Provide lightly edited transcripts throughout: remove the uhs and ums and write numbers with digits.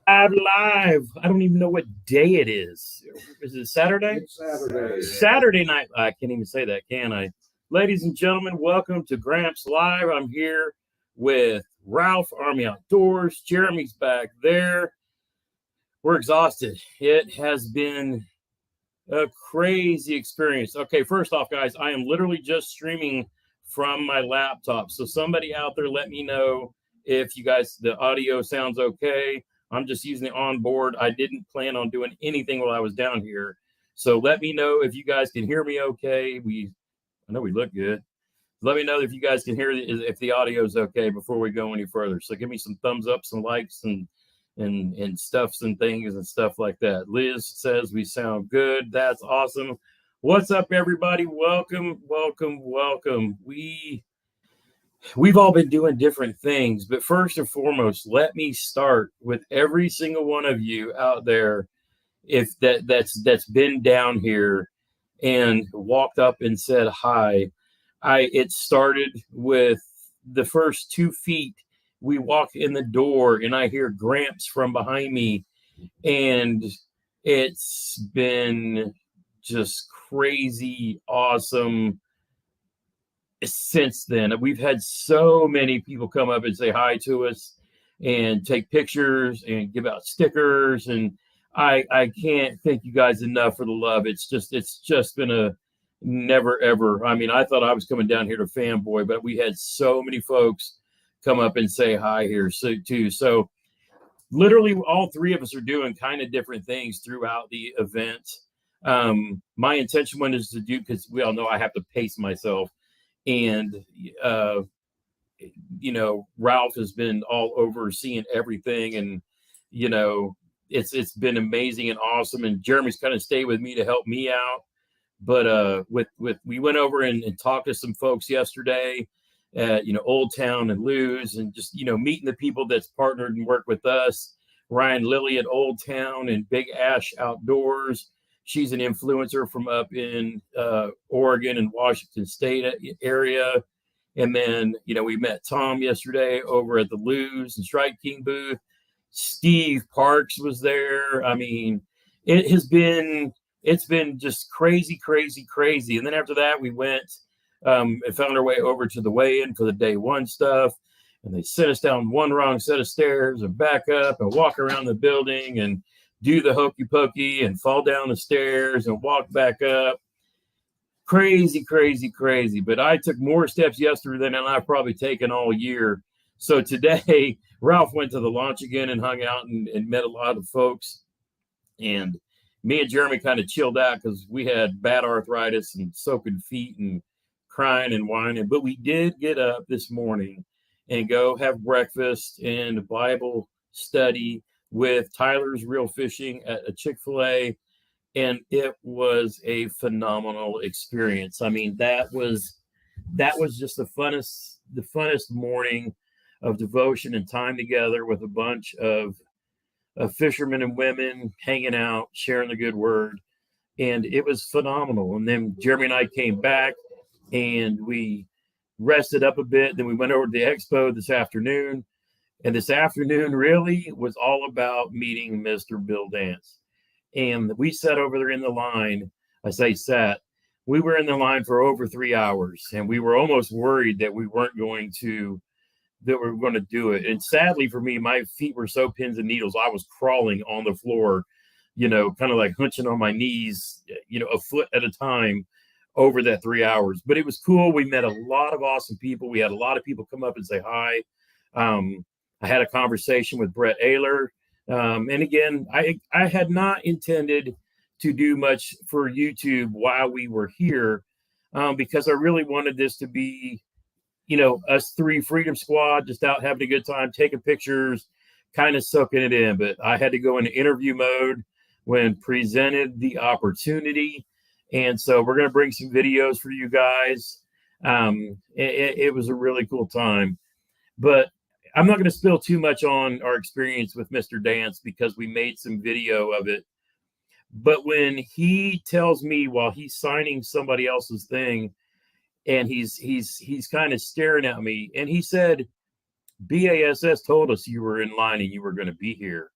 Live. I don't even know what day it is. Is it Saturday? It's Saturday. Saturday night. I can't even say that, can I? Ladies and gentlemen, welcome to Gramps Live. I'm here with Ralph, Army Outdoors. Jeremy's back there. We're exhausted. It has been a crazy experience. Okay, first off, guys, I am literally just streaming from my laptop. So somebody out there, let me know if you guys, the audio sounds okay. I'm just using the onboard. I didn't plan on doing anything while I was down here. So let me know if you guys can hear me okay. I know we look good. Let me know if you guys can hear if the audio is okay before we go any further. So give me some thumbs up, some likes, and stuffs and things and stuff like that. Liz says we sound good. That's awesome. What's up, everybody? Welcome. We've all been doing different things, but first and foremost, let me start with every single one of you out there, if that's been down here and walked up and said hi. It started with the first 2 feet. We walk in the door and I hear Gramps from behind me, and it's been just crazy awesome since then. We've had so many people come up and say hi to us and take pictures and give out stickers, and I can't thank you guys enough for the love. It's just been a never ever. I mean, I thought I was coming down here to fanboy, but we had so many folks come up and say hi here too. So literally all three of us are doing kind of different things throughout the event. My intention one is to do, because we all know I have to pace myself. And, Ralph has been all over seeing everything. And, it's been amazing and awesome. And Jeremy's kind of stayed with me to help me out. But we went over and talked to some folks yesterday at, Old Town and Lou's, and just, meeting the people that's partnered and worked with us. Ryan Lilly at Old Town and Big Ash Outdoors. She's an influencer from up in Oregon and Washington State area. And then, we met Tom yesterday over at the Lou's and Strike King booth. Steve Parks was there. I mean, it's been just crazy. And then after that, we went and found our way over to the weigh-in for the day one stuff. And they sent us down one wrong set of stairs and back up and walk around the building and do the hokey pokey and fall down the stairs and walk back up. Crazy. But I took more steps yesterday than I've probably taken all year. So today, Ralph went to the launch again and hung out and met a lot of folks. And me and Jeremy kind of chilled out because we had bad arthritis and soaking feet and crying and whining. But we did get up this morning and go have breakfast and a Bible study with Tyler's Real Fishing at a Chick-fil-A, and it was a phenomenal experience. I mean, that was just the funnest morning of devotion and time together with a bunch of fishermen and women hanging out, sharing the good word, and it was phenomenal. And then Jeremy and I came back and we rested up a bit. Then we went over to the expo this afternoon. And this afternoon really was all about meeting Mr. Bill Dance. And we sat over there in the line. I say sat. We were in the line for over 3 hours. And we were almost worried that we weren't going to do it. And sadly for me, my feet were so pins and needles. I was crawling on the floor, kind of like hunching on my knees, a foot at a time over that 3 hours. But it was cool. We met a lot of awesome people. We had a lot of people come up and say hi. I had a conversation with Brett Ayler. And again, I had not intended to do much for YouTube while we were here, because I really wanted this to be, us three Freedom Squad just out having a good time, taking pictures, kind of soaking it in. But I had to go into interview mode when presented the opportunity. And so we're going to bring some videos for you guys. It was a really cool time. But I'm not going to spill too much on our experience with Mr. Dance because we made some video of it. But when he tells me while he's signing somebody else's thing, and he's kind of staring at me, and he said, BASS told us you were in line and you were going to be here.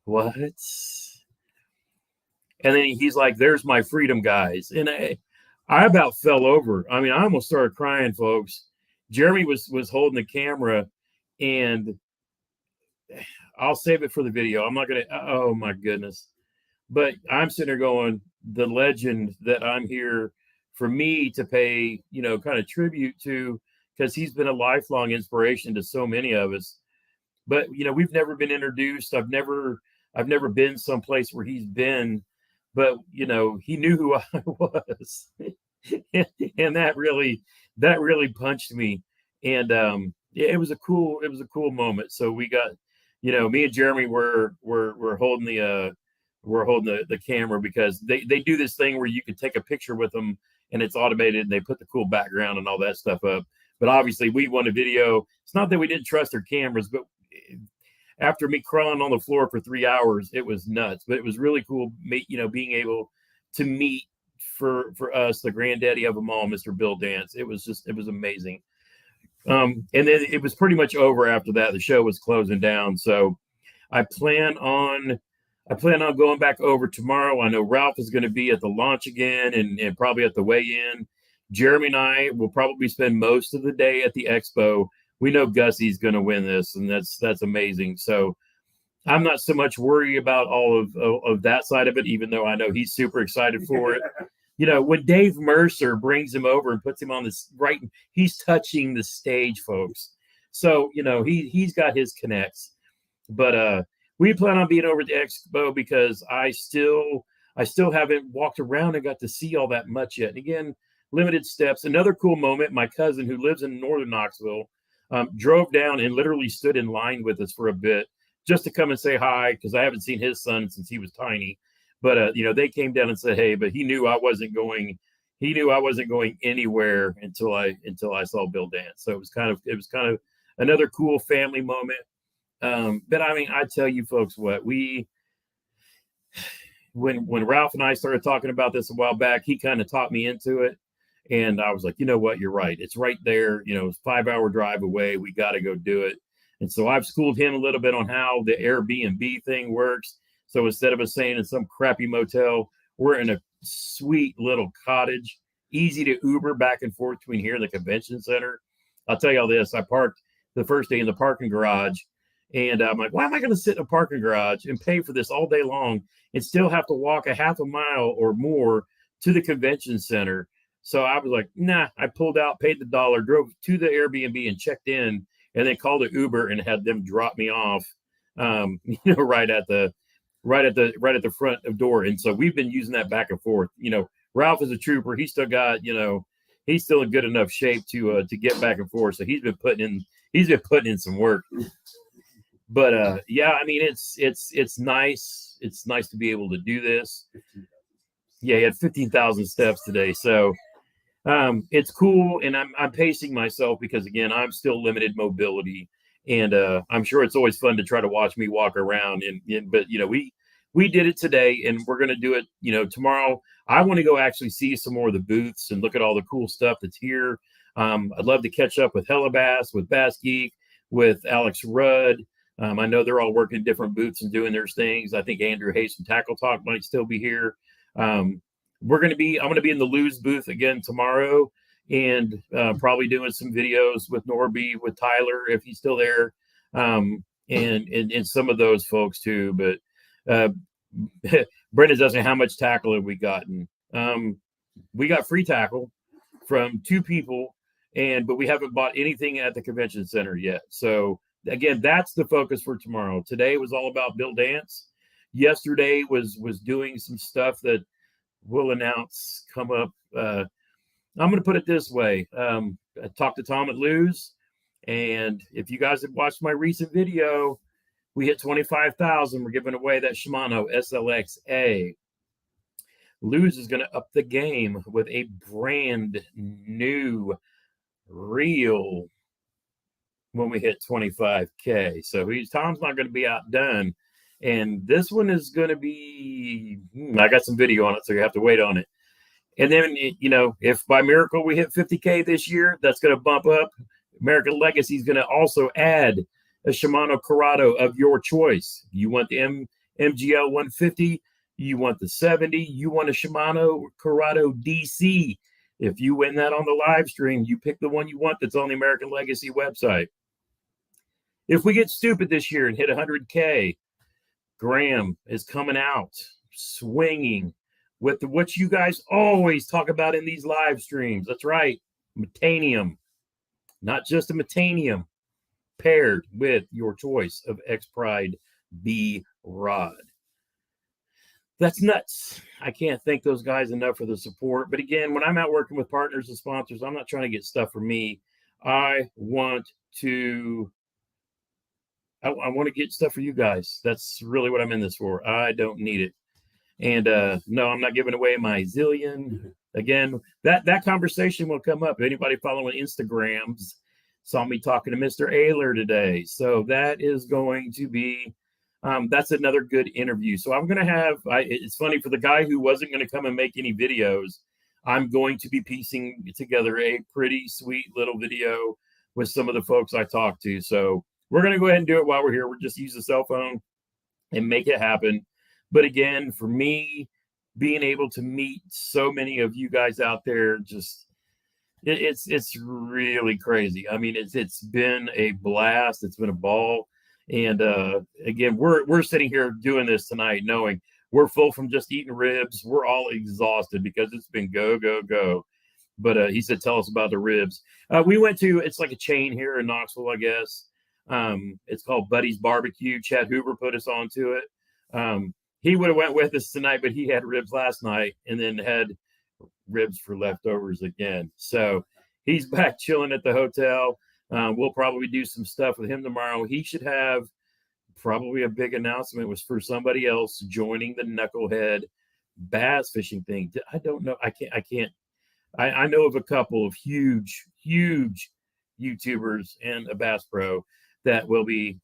what? And then he's like, there's my freedom, guys. And I about fell over. I mean, I almost started crying, folks. Jeremy was holding the camera, and I'll save it for the video. I'm not going to, oh my goodness. But I'm sitting there going, the legend that I'm here for me to pay, kind of tribute to, because he's been a lifelong inspiration to so many of us. But, we've never been introduced. I've never been someplace where he's been, but, he knew who I was. And that really punched me. And it was a cool moment. So we got, me and Jeremy were holding the camera, because they do this thing where you can take a picture with them and it's automated, and they put the cool background and all that stuff up. But obviously we want a video. It's not that we didn't trust their cameras, but after me crawling on the floor for 3 hours, it was nuts. But it was really cool, being able to meet for us, the granddaddy of them all, Mr. Bill Dance. It was amazing. And then it was pretty much over after that. The show was closing down. So I plan on going back over tomorrow. I know Ralph is going to be at the launch again, and probably at the weigh-in. Jeremy and I will probably spend most of the day at the expo. We know Gussie's going to win this, and that's amazing. So I'm not so much worried about all of that side of it, even though I know he's super excited for it. When Dave Mercer brings him over and puts him on this right, he's touching the stage, folks. So, he's got his connects. But we plan on being over at the expo, because I still haven't walked around and got to see all that much yet. And again, limited steps. Another cool moment, my cousin, who lives in northern Knoxville, drove down and literally stood in line with us for a bit just to come and say hi, because I haven't seen his son since he was tiny. But they came down and said hey, but he knew I wasn't going anywhere until I saw Bill dance. So it was kind of another cool family moment. But I mean, I tell you folks what, when Ralph and I started talking about this a while back, he kind of taught me into it. And I was like, you know what, you're right. It's right there. It's a 5-hour drive away. We got to go do it. And so I've schooled him a little bit on how the Airbnb thing works. So instead of us staying in some crappy motel, we're in a sweet little cottage, easy to Uber back and forth between here and the convention center. I'll tell you all this. I parked the first day in the parking garage, and I'm like, why am I going to sit in a parking garage and pay for this all day long and still have to walk a half a mile or more to the convention center? So I was like, nah, I pulled out, paid the $1, drove to the Airbnb and checked in, and then called an Uber and had them drop me off, right at the front of door. And so we've been using that back and forth. Ralph is a trooper. He's still got, he's still in good enough shape to get back and forth. So he's been putting in some work. But yeah, I mean, it's nice. It's nice to be able to do this. Yeah, he had 15,000 steps today. So it's cool. And I'm pacing myself, because again, I'm still limited mobility. And I'm sure it's always fun to try to watch me walk around. But we did it today, and we're going to do it, tomorrow. I want to go actually see some more of the booths and look at all the cool stuff that's here. I'd love to catch up with Hellabass, with Bass Geek, with Alex Rudd. I know they're all working different booths and doing their things. I think Andrew Hayes from Tackle Talk might still be here. I'm going to be in the Lose booth again tomorrow, and probably doing some videos with Norby, with Tyler, if he's still there, and some of those folks too. But Brenda's asking how much tackle have we gotten. We got free tackle from 2 people, but we haven't bought anything at the convention center yet. So again, that's the focus for tomorrow. Today was all about Bill Dance. Yesterday was doing some stuff that we'll announce come up. I'm going to put it this way. I talked to Tom at Lose, and if you guys have watched my recent video, we hit 25,000. We're giving away that Shimano SLX-A. Lose is going to up the game with a brand new reel when we hit 25K. So Tom's not going to be outdone. And this one is going to be, I got some video on it, so you have to wait on it. And then, if by miracle we hit 50K this year, that's going to bump up. American Legacy is going to also add a Shimano Corrado of your choice. You want the MGL 150, you want the 70, you want a Shimano Corrado DC. If you win that on the live stream, you pick the one you want that's on the American Legacy website. If we get stupid this year and hit 100K, Graham is coming out swinging with what you guys always talk about in these live streams. That's right, Metanium. Not just a Metanium, paired with your choice of X Pride B rod. That's nuts. I can't thank those guys enough for the support. But again, when I'm out working with partners and sponsors, I'm not trying to get stuff for me. I want to get stuff for you guys. That's really what I'm in this for. I don't need it. And no, I'm not giving away my zillion. Again, that conversation will come up. Anybody following Instagrams saw me talking to Mr. Ayler today. So that is going to be, that's another good interview. So I'm going to have, it's funny, for the guy who wasn't going to come and make any videos, I'm going to be piecing together a pretty sweet little video with some of the folks I talked to. So we're going to go ahead and do it while we're here. We'll just use the cell phone and make it happen. But again, for me, being able to meet so many of you guys out there, just it's really crazy. I mean, it's been a blast. It's been a ball. And again, we're sitting here doing this tonight, knowing we're full from just eating ribs. We're all exhausted because it's been go, go, go. But he said, tell us about the ribs. We went to, it's like a chain here in Knoxville, I guess. It's called Buddy's Barbecue. Chad Hoover put us onto it. He would have went with us tonight, but he had ribs last night and then had ribs for leftovers again. So he's back chilling at the hotel. We'll probably do some stuff with him tomorrow. He should have probably a big announcement was for somebody else joining the Knucklehead bass fishing thing. I don't know. I know of a couple of huge YouTubers and a Bass Pro that will be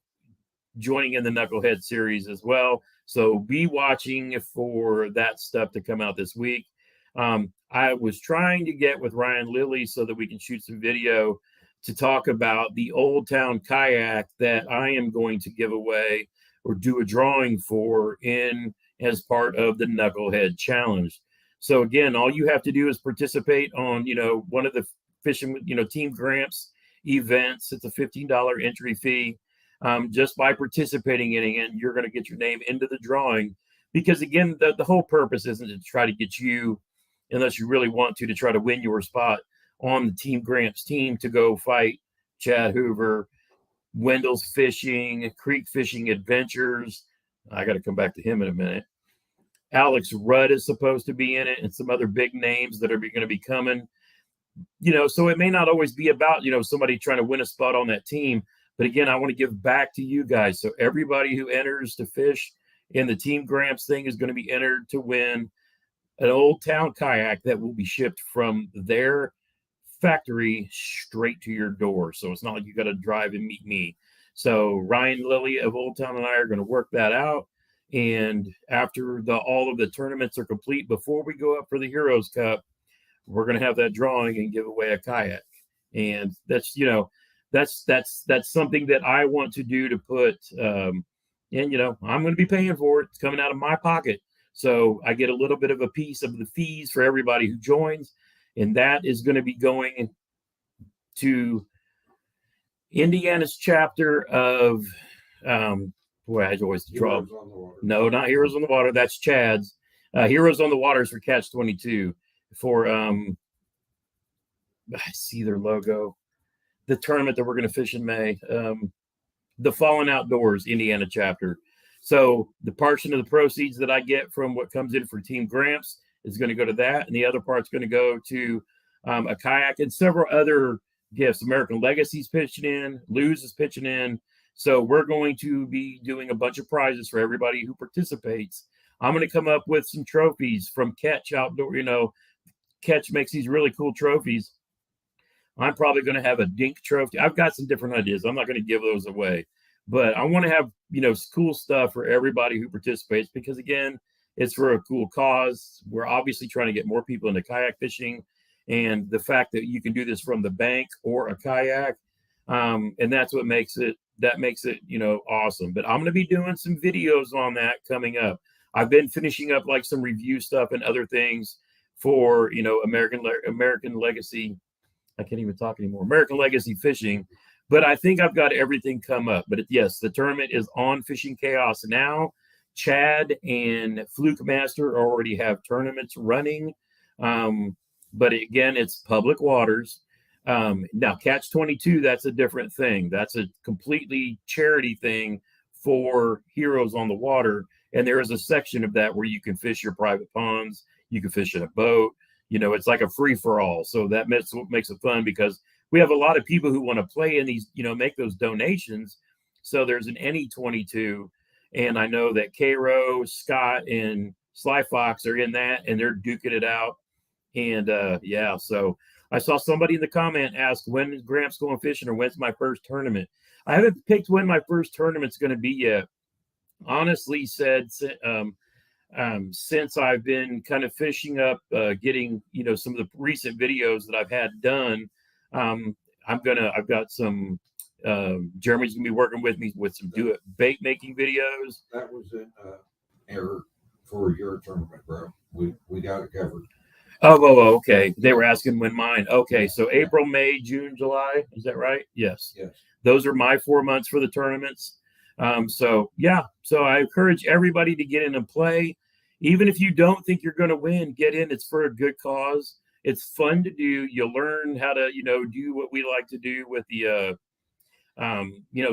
joining in the Knucklehead series as well. So be watching for that stuff to come out this week. I was trying to get with Ryan Lilly so that we can shoot some video to talk about the Old Town kayak that I am going to give away or do a drawing for in as part of the Knucklehead Challenge. So again, all you have to do is participate on, one of the fishing, Team Gramps events. It's a $15 entry fee. Just by participating in it, you're going to get your name into the drawing. Because again, the whole purpose isn't to try to get you, unless you really want to try to win your spot on the Team Gramps team to go fight Chad Hoover, Wendell's Fishing, Creek Fishing Adventures. I got to come back to him in a minute. Alex Rudd is supposed to be in it, and some other big names that are going to be coming. So it may not always be about, somebody trying to win a spot on that team. But again, I want to give back to you guys. So everybody who enters to fish in the Team Gramps thing is going to be entered to win an Old Town kayak that will be shipped from their factory straight to your door. So it's not like you got to drive and meet me. So Ryan Lilly of Old Town and I are going to work that out. And after all of the tournaments are complete, before we go up for the Heroes Cup, we're going to have that drawing and give away a kayak. And that's, that's something that I want to do to put, and, I'm going to be paying for it. It's coming out of my pocket. So I get a little bit of a piece of the fees for everybody who joins. And that is going to be going to Indiana's chapter of, I always draw. No, not Heroes on the Water. That's Chad's. Heroes on the Water is for Catch 22 for, I see their logo. The tournament that we're going to fish in May, the Fallen Outdoors Indiana chapter. So the portion of the proceeds that I get from what comes in for Team Gramps is going to go to that. And the other part's going to go to a kayak and several other gifts. American Legacy's pitching in, Luz is pitching in. So we're going to be doing a bunch of prizes for everybody who participates. I'm going to come up with some trophies from Catch Outdoor. Catch makes these really cool trophies. I'm probably going to have a dink trophy. I've got some different ideas. I'm not going to give those away, but I want to have, cool stuff for everybody who participates, because again, it's for a cool cause. We're obviously trying to get more people into kayak fishing, and the fact that you can do this from the bank or a kayak. And that's what makes it that makes it, awesome. But I'm going to be doing some videos on that coming up. I've been finishing up like some review stuff and other things for, American Legacy. I can't even talk anymore. American Legacy Fishing. But I think I've got everything come up. But yes, the tournament is on Fishing Chaos now. Chad and Fluke Master already have tournaments running. But again, it's public waters. Now, Catch 22, that's a different thing. That's a completely charity thing for Heroes on the Water. And there is a section of that where you can fish your private ponds. You can fish in a boat. It's like a free-for-all. So that makes it fun because we have a lot of people who want to play in these, make those donations. So there's an NE22. And I know that Cairo, Scott, and Sly Fox are in that, and they're duking it out. And so I saw somebody in the comment ask, when is Gramps going fishing or when's my first tournament? I haven't picked when my first tournament's going to be yet. Honestly said, since I've been kind of fishing up, getting, some of the recent videos that I've had done, I've got some, Jeremy's going to be working with me with some bait making videos. That was an error for your tournament, bro. We got it covered. Oh, okay. They were asking when mine. Okay, so April, May, June, July. Is that right? Yes. Those are my 4 months for the tournaments. So I encourage everybody to get in and play. Even if you don't think you're going to win, get in. It's for a good cause. It's fun to do. You'll learn how to, do what we like to do with the,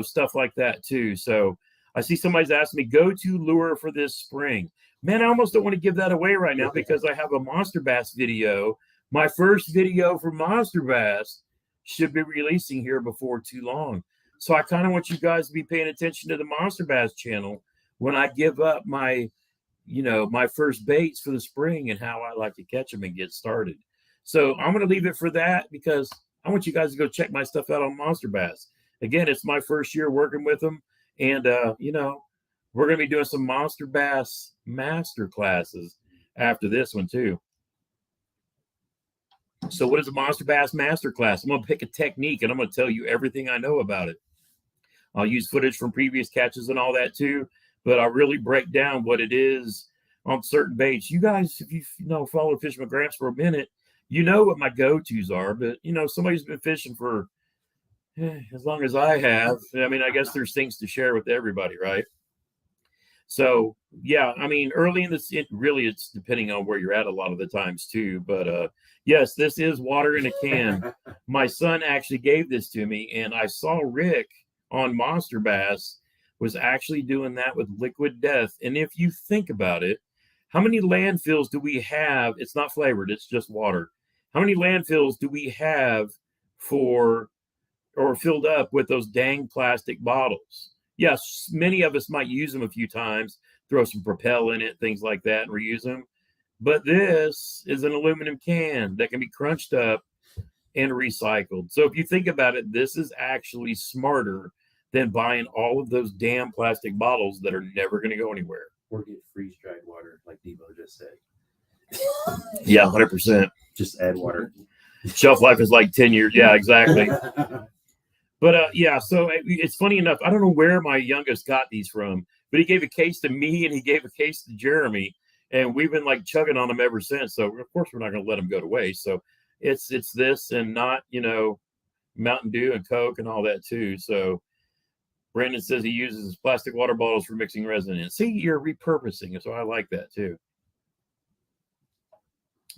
stuff like that too. So I see somebody's asking me, go to lure for this spring. Man, I almost don't want to give that away right now because I have a Monster Bass video. My first video for Monster Bass should be releasing here before too long. So I kind of want you guys to be paying attention to the Monster Bass channel when I give up my, my first baits for the spring and how I like to catch them and get started. So I'm going to leave it for that because I want you guys to go check my stuff out on Monster Bass. Again, it's my first year working with them. And, we're going to be doing some Monster Bass master classes after this one too. So what is a Monster Bass master class? I'm going to pick a technique and I'm going to tell you everything I know about it. I'll use footage from previous catches and all that too, but I'll really break down what it is on certain baits. You guys, if you follow Fishing with Gramps for a minute, you know what my go-tos are, but somebody's been fishing for as long as I have. I mean, I guess there's things to share with everybody, right? So, early in this, it's depending on where you're at a lot of the times too. But yes, this is water in a can. My son actually gave this to me, and I saw Rick on Monster Bass was actually doing that with Liquid Death. And if you think about it, how many landfills do we have? It's not flavored, it's just water. How many landfills do we have filled up with those dang plastic bottles? Yes, many of us might use them a few times, throw some Propel in it, things like that, and reuse them. But this is an aluminum can that can be crunched up and recycled. So if you think about it, this is actually smarter than buying all of those damn plastic bottles that are never going to go anywhere. Or get freeze-dried water, like Debo just said. Yeah, 100%. Just add water. Shelf life is like 10 years. Yeah, exactly. But so it's funny enough. I don't know where my youngest got these from, but he gave a case to me and he gave a case to Jeremy, and we've been like chugging on them ever since. So of course we're not going to let them go to waste. So it's this and not Mountain Dew and Coke and all that too. So Brandon says he uses plastic water bottles for mixing resin in. See, you're repurposing, so I like that too.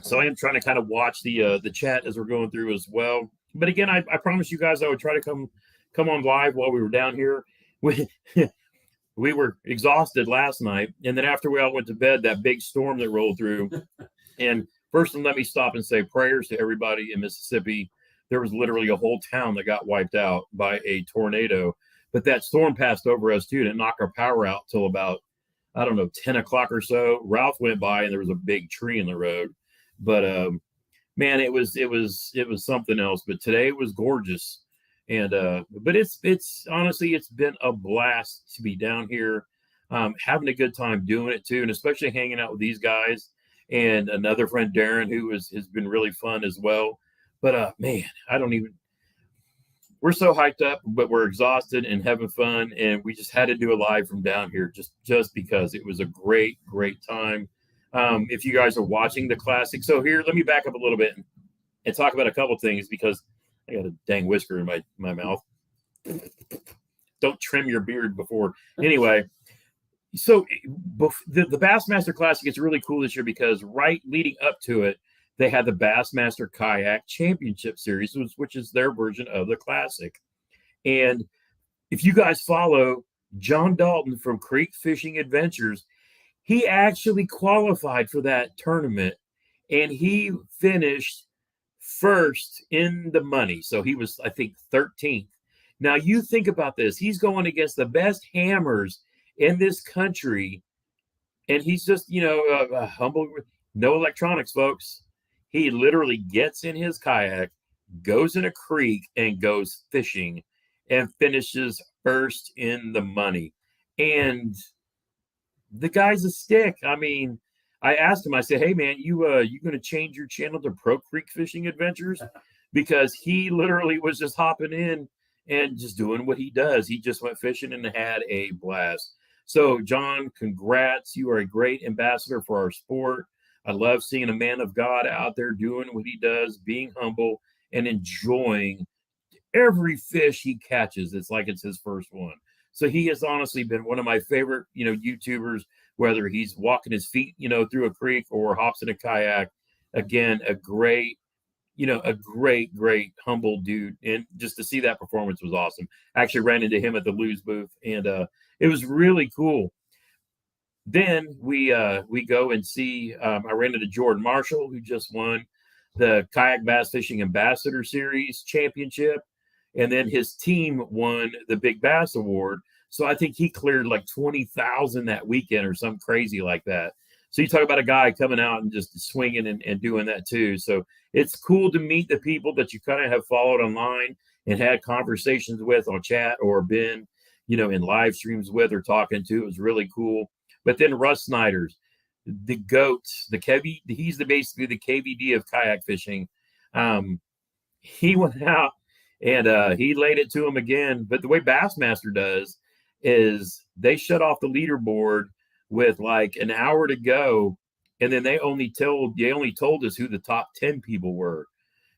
So I am trying to kind of watch the chat as we're going through as well. But again, I promised you guys I would try to come on live while we were down here. We were exhausted last night, and then after we all went to bed, that big storm that rolled through. And first, let me stop and say prayers to everybody in Mississippi. There was literally a whole town that got wiped out by a tornado. But that storm passed over us too, and it knocked our power out till about 10 o'clock or so. Ralph went by, and there was a big tree in the road. But man, it was something else. But today it was gorgeous, and but it's honestly, it's been a blast to be down here, having a good time doing it too, and especially hanging out with these guys and another friend Darren, who has been really fun as well. But man, we're so hyped up, but we're exhausted and having fun. And we just had to do a live from down here just because it was a great time. If you guys are watching the Classic. So here, let me back up a little bit and talk about a couple things because I got a dang whisker in my mouth. Don't trim your beard before. Anyway, so the Bassmaster Classic is really cool this year because right leading up to it, they had the Bassmaster Kayak Championship Series, which is their version of the Classic. And if you guys follow John Dalton from Creek Fishing Adventures, he actually qualified for that tournament and he finished first in the money. So he was, I think, 13th. Now you think about this. He's going against the best hammers in this country. And he's just, humble, no electronics, folks. He literally gets in his kayak, goes in a creek and goes fishing and finishes first in the money. And the guy's a stick. I mean, I asked him, I said, hey man, you going to change your channel to Pro Creek Fishing Adventures? Because he literally was just hopping in and just doing what he does. He just went fishing and had a blast. So John, congrats. You are a great ambassador for our sport. I love seeing a man of God out there doing what he does, being humble and enjoying every fish he catches. It's like it's his first one. So he has honestly been one of my favorite, YouTubers, whether he's walking his feet, through a creek or hops in a kayak. Again, a great humble dude. And just to see that performance was awesome. I actually ran into him at the Lose booth and it was really cool. Then we go and see, I ran into Jordan Marshall, who just won the Kayak Bass Fishing Ambassador Series Championship. And then his team won the Big Bass Award. So I think he cleared like 20,000 that weekend or something crazy like that. So you talk about a guy coming out and just swinging and doing that too. So it's cool to meet the people that you kind of have followed online and had conversations with on chat or been, in live streams with or talking to. It was really cool. But then Russ Snyder's, the GOAT, he's basically the KVD of kayak fishing. He went out and he laid it to him again. But the way Bassmaster does is they shut off the leaderboard with like an hour to go. And then they only told us who the top 10 people were.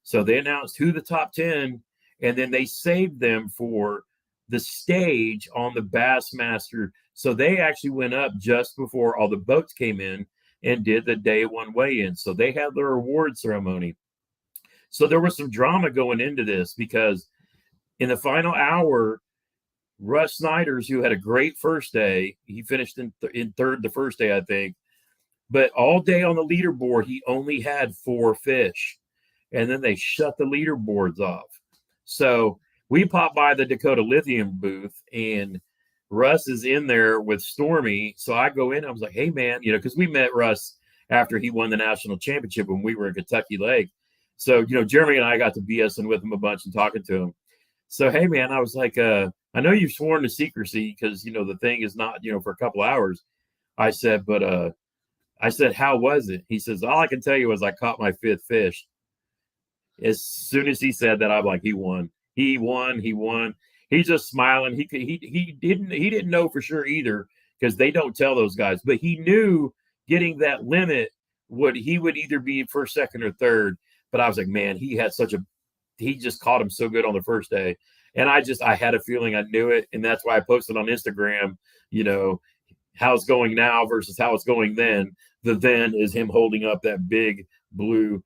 So they announced who the top 10, and then they saved them for the stage on the Bassmaster. So they actually went up just before all the boats came in and did the day one weigh-in. So they had their award ceremony. So there was some drama going into this because in the final hour, Russ Snyder's, who had a great first day, he finished in third the first day, I think. But all day on the leaderboard, he only had 4 fish. And then they shut the leaderboards off. So we popped by the Dakota Lithium booth, and Russ is in there with Stormy. So I go in, I was like, hey, man, because we met Russ after he won the national championship when we were in Kentucky Lake. So, Jeremy and I got to BSing with him a bunch and talking to him. So, hey, man, I was like, I know you've sworn to secrecy because, the thing is not, for a couple hours. I said, how was it? He says, all I can tell you is I caught my 5th fish. As soon as he said that, I'm like, he won. He won. He's just smiling. He didn't know for sure either because they don't tell those guys. But he knew getting that limit he would either be first, second, or third. But I was like, man, he just caught him so good on the first day. And I had a feeling I knew it. And that's why I posted on Instagram, how it's going now versus how it's going then. The then is him holding up that big blue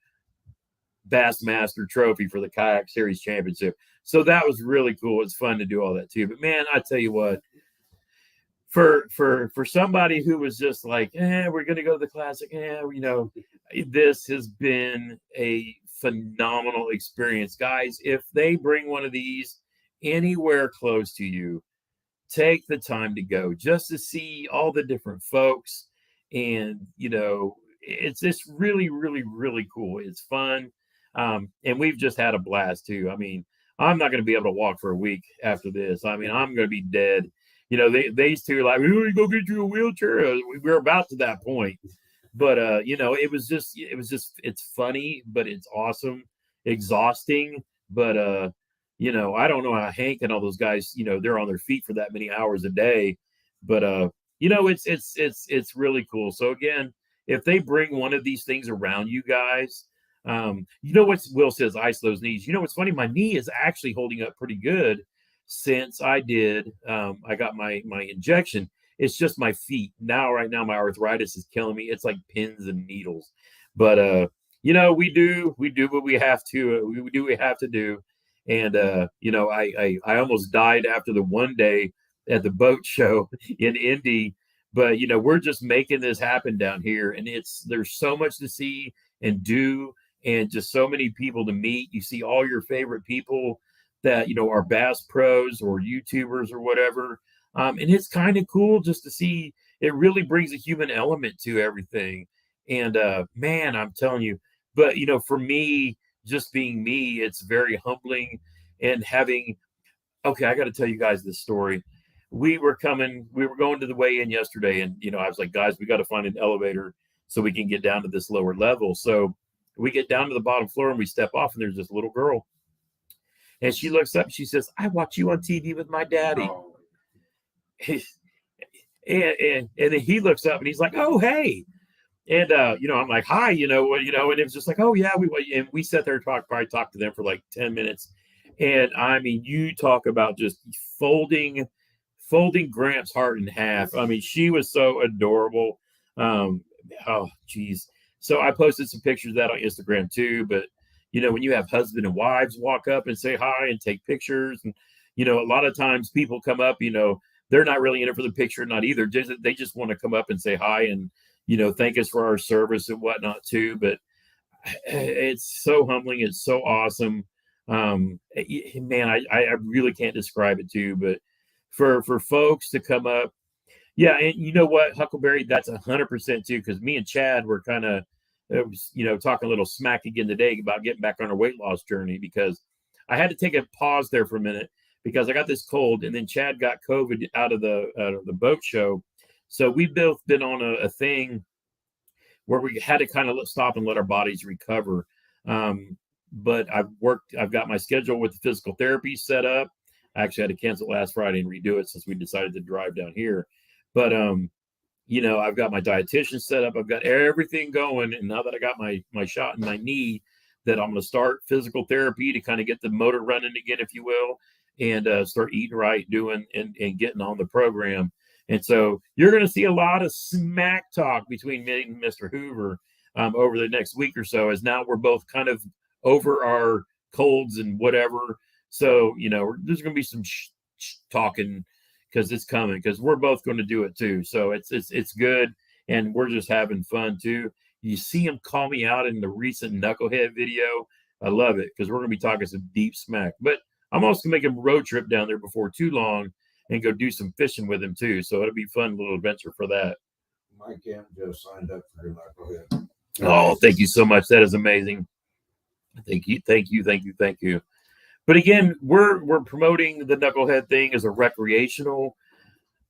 Bassmaster trophy for the Kayak Series Championship. So that was really cool. It's fun to do all that too. But man, I tell you what, for somebody who was just like, we're going to go to the Classic. This has been a phenomenal experience. Guys, if they bring one of these anywhere close to you, take the time to go just to see all the different folks. And, it's just really, really, really cool. It's fun. And we've just had a blast too. I mean, I'm not going to be able to walk for a week after this. I mean, I'm going to be dead. These two are like, we go get you a wheelchair. We're about to that point. But, it's funny, but it's awesome, exhausting. But you know, I don't know how Hank and all those guys, you know, they're on their feet for that many hours a day, but you know, it's really cool. So again, if they bring one of these things around you guys, you know what Will says, ice those knees. You know what's funny? My knee is actually holding up pretty good since I did. I got my injection. It's just my feet now. Right now, my arthritis is killing me. It's like pins and needles. But you know, we do what we have to. We do what we have to do. And you know, I almost died after the one day at the boat show in Indy. But you know, we're just making this happen down here, and there's so much to see and do, and just so many people to meet. You see all your favorite people that, you know, are bass pros or YouTubers or whatever. And it's kind of cool just to see. It really brings a human element to everything. And man, I'm telling you, but you know, for me, just being me, it's very humbling. And having, okay, I got to tell you guys this story. We were going to the weigh-in yesterday, and you know, I was like, guys, we got to find an elevator so we can get down to this lower level. So we get down to the bottom floor and we step off, and there's this little girl, and she looks up and she says, I watch you on TV with my daddy. Oh, And then he looks up and he's like, oh, hey. And you know, I'm like, hi, you know, and it was just like, oh yeah, we sat there and probably talked to them for like 10 minutes. And I mean, you talk about just folding Gramps' heart in half. I mean, she was so adorable. Oh geez. So I posted some pictures of that on Instagram too. But you know, when you have husband and wives walk up and say hi and take pictures, and you know, a lot of times people come up, you know, they're not really in it for the picture, not either. They just want to come up and say hi and, you know, thank us for our service and whatnot too. But it's so humbling. It's so awesome. Man, I really can't describe it to you, but for folks to come up. Yeah. And you know what, Huckleberry, that's 100% too. Cause me and Chad were kind of, you know, talking a little smack again today about getting back on our weight loss journey, because I had to take a pause there for a minute because I got this cold, and then Chad got COVID out of the boat show. So we've both been on a thing where we had to kind of stop and let our bodies recover. But I've got my schedule with the physical therapy set up. I actually had to cancel last Friday and redo it since we decided to drive down here. But, you know, I've got my dietitian set up. I've got everything going. And now that I got my shot in my knee, that I'm going to start physical therapy to kind of get the motor running again, if you will, and start eating right, doing and getting on the program. And so you're going to see a lot of smack talk between me and Mr. Hoover over the next week or so, as now we're both kind of over our colds and whatever. So, you know, there's going to be some talking because it's coming, because we're both going to do it too. So it's good. And we're just having fun too. You see him call me out in the recent Knucklehead video. I love it because we're going to be talking some deep smack. But I'm also going to make a road trip down there before too long and go do some fishing with him too. So it'll be a fun little adventure for that. Mike M just signed up for your Knucklehead. Oh, thank you so much. That is amazing. Thank you. But again, we're promoting the Knucklehead thing as a recreational,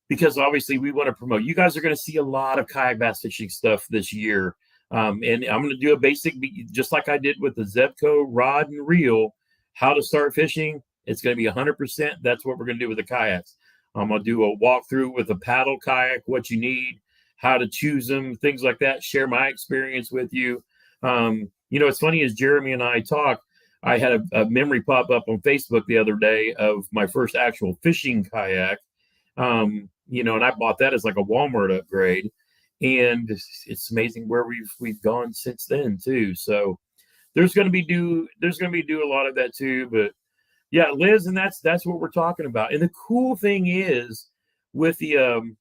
because obviously we want to promote. You guys are going to see a lot of kayak bass fishing stuff this year. And I'm going to do a basic, just like I did with the Zebco rod and reel, how to start fishing. It's going to be 100%. That's what we're going to do with the kayaks. I'm going to do a walkthrough with a paddle kayak, what you need, how to choose them, things like that. Share my experience with you. You know, it's funny, as Jeremy and I talk, I had a memory pop up on Facebook the other day of my first actual fishing kayak. You know, and I bought that as like a Walmart upgrade. And it's amazing where we've gone since then too. So there's going to be a lot of that too. But yeah, Liz, and that's what we're talking about. And the cool thing is with the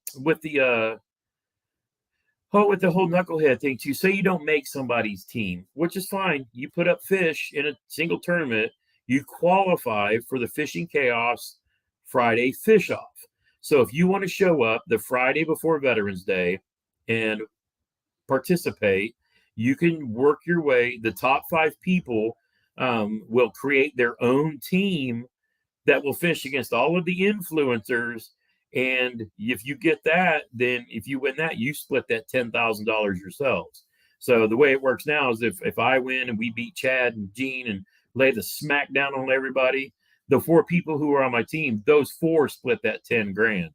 whole Knucklehead thing too. Say you don't make somebody's team, which is fine. You put up fish in a single tournament, you qualify for the Fishing Chaos Friday fish off. So if you want to show up the Friday before Veterans Day and participate, you can work your way. The top 5 people will create their own team that will fish against all of the influencers. And if you get that, then if you win that, you split that $10,000 yourselves. So the way it works now is if I win and we beat Chad and Gene and lay the smack down on everybody, the 4 people who are on my team, those 4 split that 10 grand.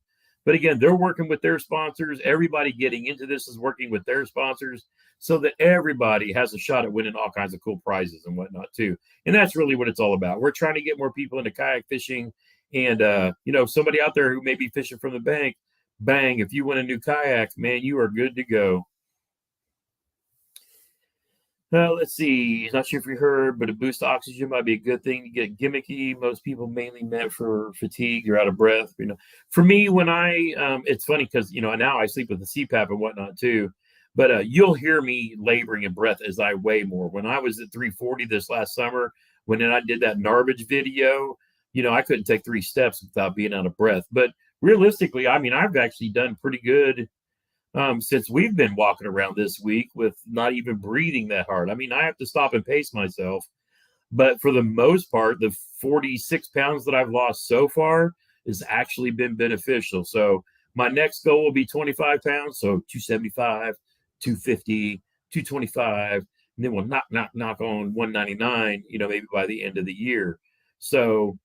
But again, they're working with their sponsors. Everybody getting into this is working with their sponsors so that everybody has a shot at winning all kinds of cool prizes and whatnot too. And that's really what it's all about. We're trying to get more people into kayak fishing. And, somebody out there who may be fishing from the bank, bang, if you win a new kayak, man, you are good to go. Let's see. Not sure if you heard, but a boost of oxygen might be a good thing to get gimmicky. Most people mainly meant for fatigue or out of breath. For me, when it's funny because, now I sleep with the CPAP and whatnot too. But you'll hear me laboring in breath as I weigh more. When I was at 340 this last summer, when I did that Narbage video, I couldn't take 3 steps without being out of breath. But realistically, I've actually done pretty good since we've been walking around this week with not even breathing that hard. I have to stop and pace myself. But for the most part, the 46 pounds that I've lost so far has actually been beneficial. So my next goal will be 25 pounds. So 275, 250, 225, and then we'll knock on 199, maybe by the end of the year. So,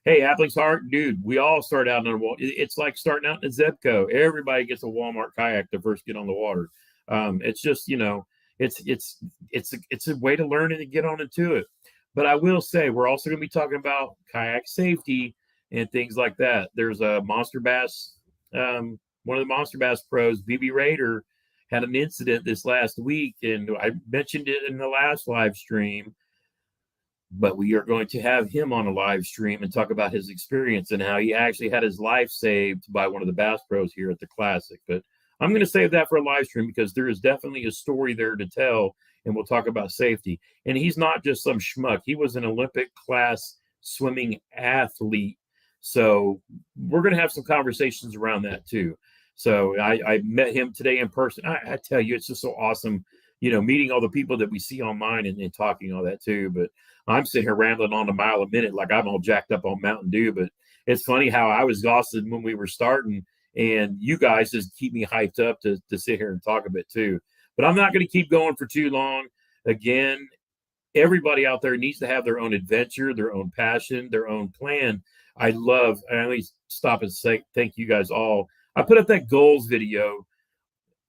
hey, Appling's Heart, dude, we all start out on a wall. It's like starting out in a Zebco. Everybody gets a Walmart kayak to first get on the water. It's just, it's a way to learn and to get on into it. But I will say, we're also going to be talking about kayak safety and things like that. There's a Monster Bass, one of the Monster Bass pros, BB Raider, had an incident this last week, and I mentioned it in the last live stream. But we are going to have him on a live stream and talk about his experience and how he actually had his life saved by one of the bass pros here at the Classic. But I'm going to save that for a live stream because there is definitely a story there to tell, and we'll talk about safety. And he's not just some schmuck. He was an Olympic class swimming athlete. So we're going to have some conversations around that too. So I met him today in person. I tell you, it's just so awesome, meeting all the people that we see online and talking all that too. But I'm sitting here rambling on a mile a minute like I'm all jacked up on Mountain Dew. But it's funny how I was exhausted when we were starting, and you guys just keep me hyped up to sit here and talk a bit too. But I'm not going to keep going for too long. Again, everybody out there needs to have their own adventure, their own passion, their own plan. I let me stop and say thank you guys all. I put up that goals video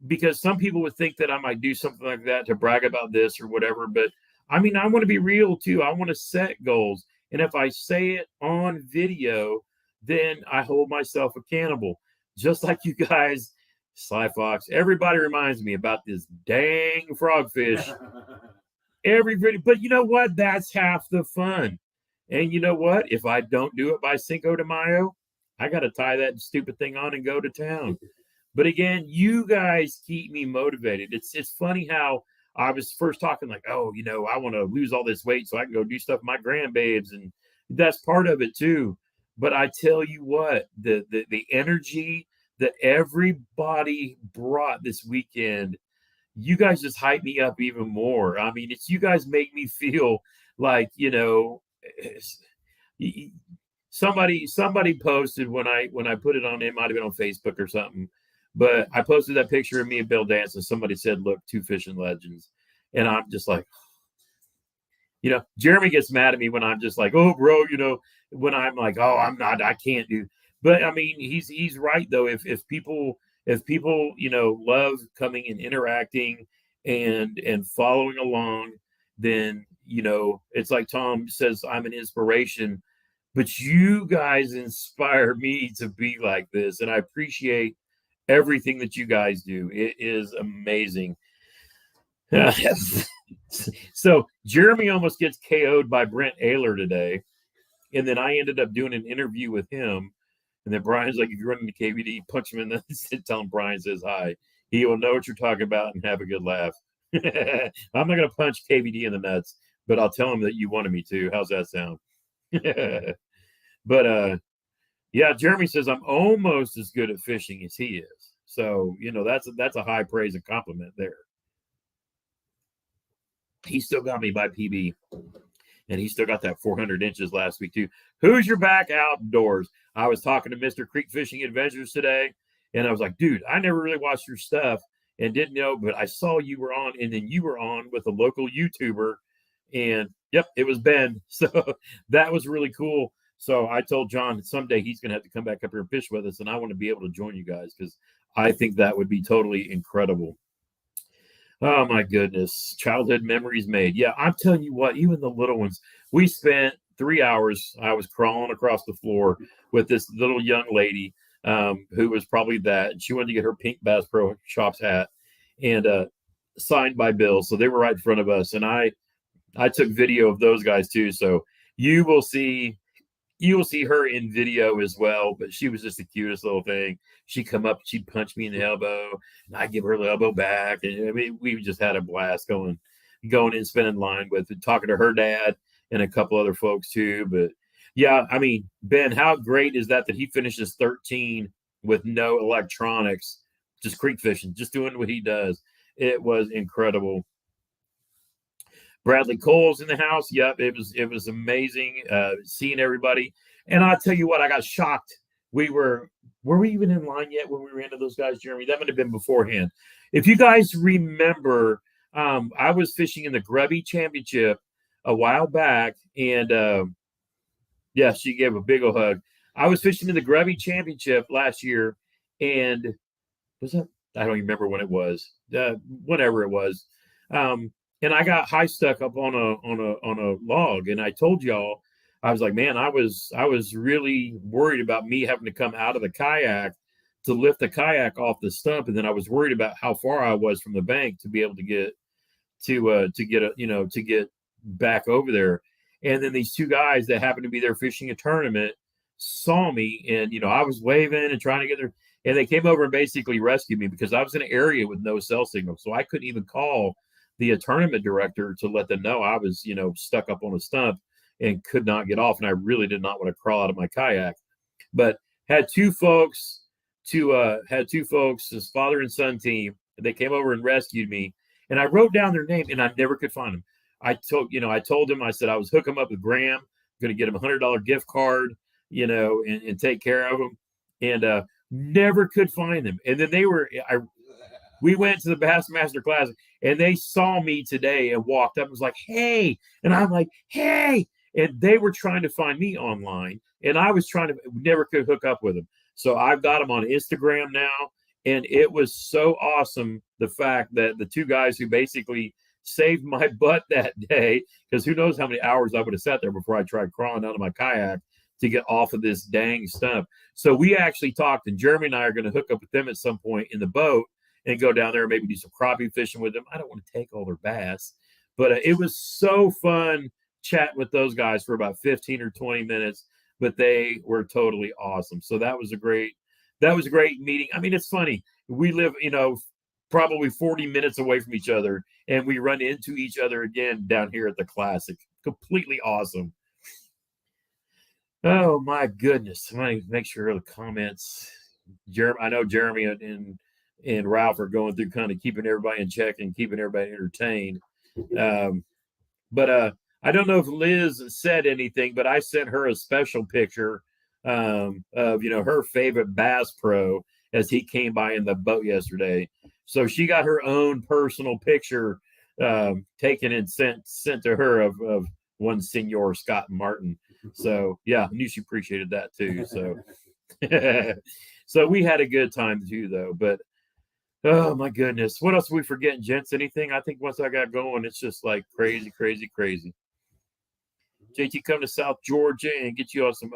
because some people would think that I might do something like that to brag about this or whatever. But I want to be real too. I want to set goals. And if I say it on video, then I hold myself accountable. Just like you guys, Sly Fox, everybody reminds me about this dang frogfish. Every video. But you know what? That's half the fun. And you know what? If I don't do it by Cinco de Mayo, I got to tie that stupid thing on and go to town. But again, you guys keep me motivated. It's funny how I was first talking like, I want to lose all this weight so I can go do stuff with my grandbabes. And that's part of it too. But I tell you what, the energy that everybody brought this weekend, you guys just hype me up even more. It's you guys make me feel like, somebody posted when I put it on, it might have been on Facebook or something, but I posted that picture of me and Bill dancing. Somebody said, look, 2 fishing legends. And I'm just like, Jeremy gets mad at me when I'm just like, oh, bro, when I'm like, oh, I can't do. But he's right though. If people, love coming and interacting and following along, then, it's like Tom says, I'm an inspiration. But you guys inspire me to be like this. And I appreciate everything that you guys do. It is amazing. So Jeremy almost gets KO'd by Brent Ayler today. And then I ended up doing an interview with him. And then Brian's like, if you run into KVD, punch him in the tell him Brian says hi. He will know what you're talking about and have a good laugh. I'm not going to punch KVD in the nuts, but I'll tell him that you wanted me to. How's that sound? But yeah, Jeremy says I'm almost as good at fishing as he is. So, that's a high praise and compliment there. He still got me by PB, and he still got that 400 inches last week too. Who's your back outdoors? I was talking to Mr. Creek Fishing Adventures today, and I was like, dude, I never really watched your stuff and didn't know, but I saw you were on, and then you were on with a local YouTuber, and yep, it was Ben. So that was really cool. So I told John that someday he's going to have to come back up here and fish with us, and I want to be able to join you guys because I think that would be totally incredible. Oh my goodness, childhood memories made. Yeah, I'm telling you what, even the little ones. We spent 3 hours. I was crawling across the floor with this little young lady who was probably that. And she wanted to get her pink Bass Pro Shops hat and signed by Bill. So they were right in front of us, and I took video of those guys too. So you will see her in video as well, but she was just the cutest little thing. She'd come up, she'd punch me in the elbow, and I'd give her the elbow back. And I mean, we just had a blast going and spending line with it, talking to her dad and a couple other folks too. But yeah, I mean, Ben, how great is that he finishes 13 with no electronics, just creek fishing, just doing what he does. It was incredible. Bradley Cole's in the house. Yep, it was amazing seeing everybody. And I'll tell you what, I got shocked. Were we even in line yet when we ran into those guys, Jeremy? That might have been beforehand. If you guys remember, I was fishing in the Grubby Championship a while back, and yeah, she gave a big old hug. I was fishing in the Grubby Championship last year, and was that? I don't even remember when it was. Whenever it was. And I got high stuck up on a log, and I told y'all, I was like, man, I was really worried about me having to come out of the kayak to lift the kayak off the stump, and then I was worried about how far I was from the bank to be able to get back over there. And then these two guys that happened to be there fishing a tournament saw me, and I was waving and trying to get there, and they came over and basically rescued me because I was in an area with no cell signal, so I couldn't even call the tournament director to let them know I was, stuck up on a stump and could not get off. And I really did not want to crawl out of my kayak, but had two folks, this father and son team. They came over and rescued me, and I wrote down their name, and I never could find them. I told him, I said, I was hooking them up with Graham, going to get him $100 gift card, and take care of them, and never could find them. And then we went to the Bassmaster Classic, and they saw me today and walked up and was like, hey. And I'm like, hey. And they were trying to find me online, and I was never could hook up with them. So I've got them on Instagram now, and it was so awesome, the fact that the two guys who basically saved my butt that day, because who knows how many hours I would have sat there before I tried crawling out of my kayak to get off of this dang stump. So we actually talked, and Jeremy and I are going to hook up with them at some point in the boat and go down there and maybe do some crappie fishing with them. I don't want to take all their bass, but it was so fun chatting with those guys for about 15 or 20 minutes, but they were totally awesome. So that was a great meeting. I mean, it's funny. We live, probably 40 minutes away from each other, and we run into each other again down here at the Classic. Completely awesome. Oh my goodness. Let me make sure the comments. I know Jeremy and Ralph are going through kind of keeping everybody in check and keeping everybody entertained. But I don't know if Liz said anything, but I sent her a special picture of, her favorite Bass Pro as he came by in the boat yesterday. So she got her own personal picture taken and sent to her of one Senor Scott Martin. So yeah, I knew she appreciated that too. So, so we had a good time too, though. But oh my goodness, what else are we forgetting, gents? Anything? I think once I got going, it's just like crazy, crazy, crazy. JT, come to South Georgia and get you on some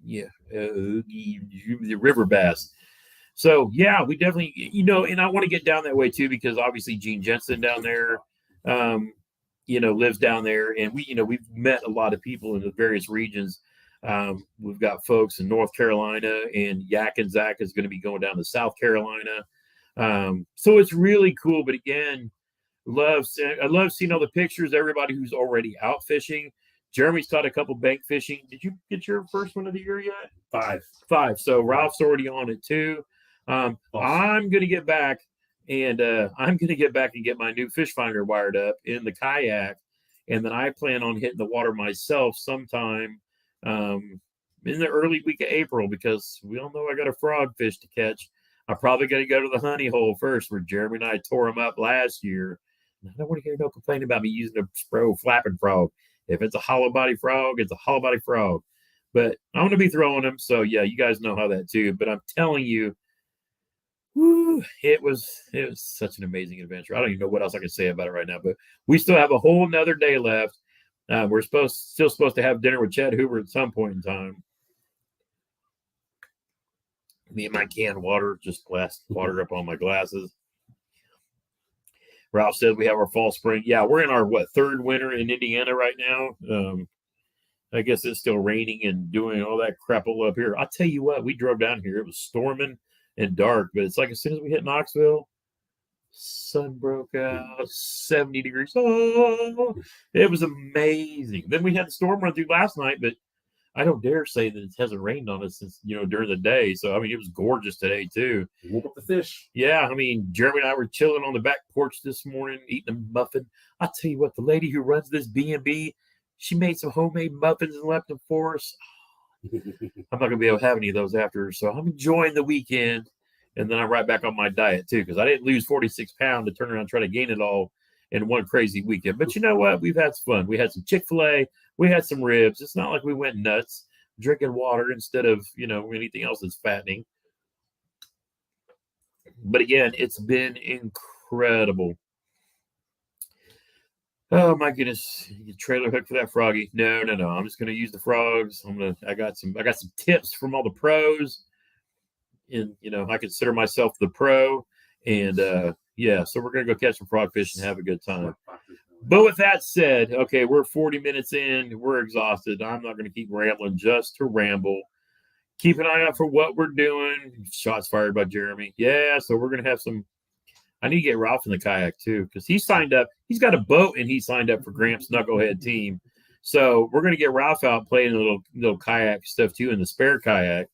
the river bass. So yeah, we definitely, and I want to get down that way too, because obviously Gene Jensen down there, lives down there, and we've met a lot of people in the various regions. We've got folks in North Carolina, and Yak and Zach is going to be going down to South Carolina. So it's really cool. But again, I love seeing all the pictures, everybody who's already out fishing. Jeremy's taught a couple bank fishing. Did you get your first one of the year yet? 5. So Ralph's already on it too. Awesome. I'm going to get back and get my new fish finder wired up in the kayak. And then I plan on hitting the water myself sometime in the early week of April, because we all know I got a frog fish to catch. I'm probably going to go to the honey hole first, where Jeremy and I tore him up last year. And I don't want to hear no complaining about me using a Spro flapping frog. If it's a hollow body frog, it's a hollow body frog. But I'm going to be throwing them. So, yeah, you guys know how that too. But I'm telling you, woo, it was such an amazing adventure. I don't even know what else I can say about it right now. But we still have a whole another day left. We're still supposed to have dinner with Chad Hoover at some point in time. Me and my canned water, just water up on my glasses. Ralph said we have our fall spring. Yeah, we're in our third winter in Indiana right now. I guess it's still raining and doing all that crap all up here. I'll tell you what, we drove down here. It was storming and dark, but it's like as soon as we hit Knoxville, sun broke out, 70 degrees. Oh, it was amazing. Then we had the storm run through last night, but I don't dare say that it hasn't rained on us since, during the day. So, I mean, it was gorgeous today, too. Woke up the fish. Yeah, I mean, Jeremy and I were chilling on the back porch this morning, eating a muffin. I'll tell you what, the lady who runs this B&B, she made some homemade muffins and left them for us. I'm not going to be able to have any of those after. So I'm enjoying the weekend. And then I'm right back on my diet, too, because I didn't lose 46 pounds to turn around and try to gain it all in one crazy weekend. But you know what? We've had some fun. We had some Chick-fil-A. We had some ribs. It's not like we went nuts drinking water instead of, anything else that's fattening. But again, it's been incredible. Oh my goodness. Trailer hook for that froggy. No. I'm just going to use the frogs. I got some tips from all the pros. And, I consider myself the pro. And, so we're going to go catch some frogfish and have a good time. But with that said, okay, we're 40 minutes in. We're exhausted. I'm not going to keep rambling just to ramble. Keep an eye out for what we're doing. Shots fired by Jeremy. Yeah, so we're going to have some. I need to get Ralph in the kayak, too, because he signed up. He's got a boat, and he signed up for Gramps' Knucklehead team. So we're going to get Ralph out playing a little kayak stuff, too, in the spare kayak.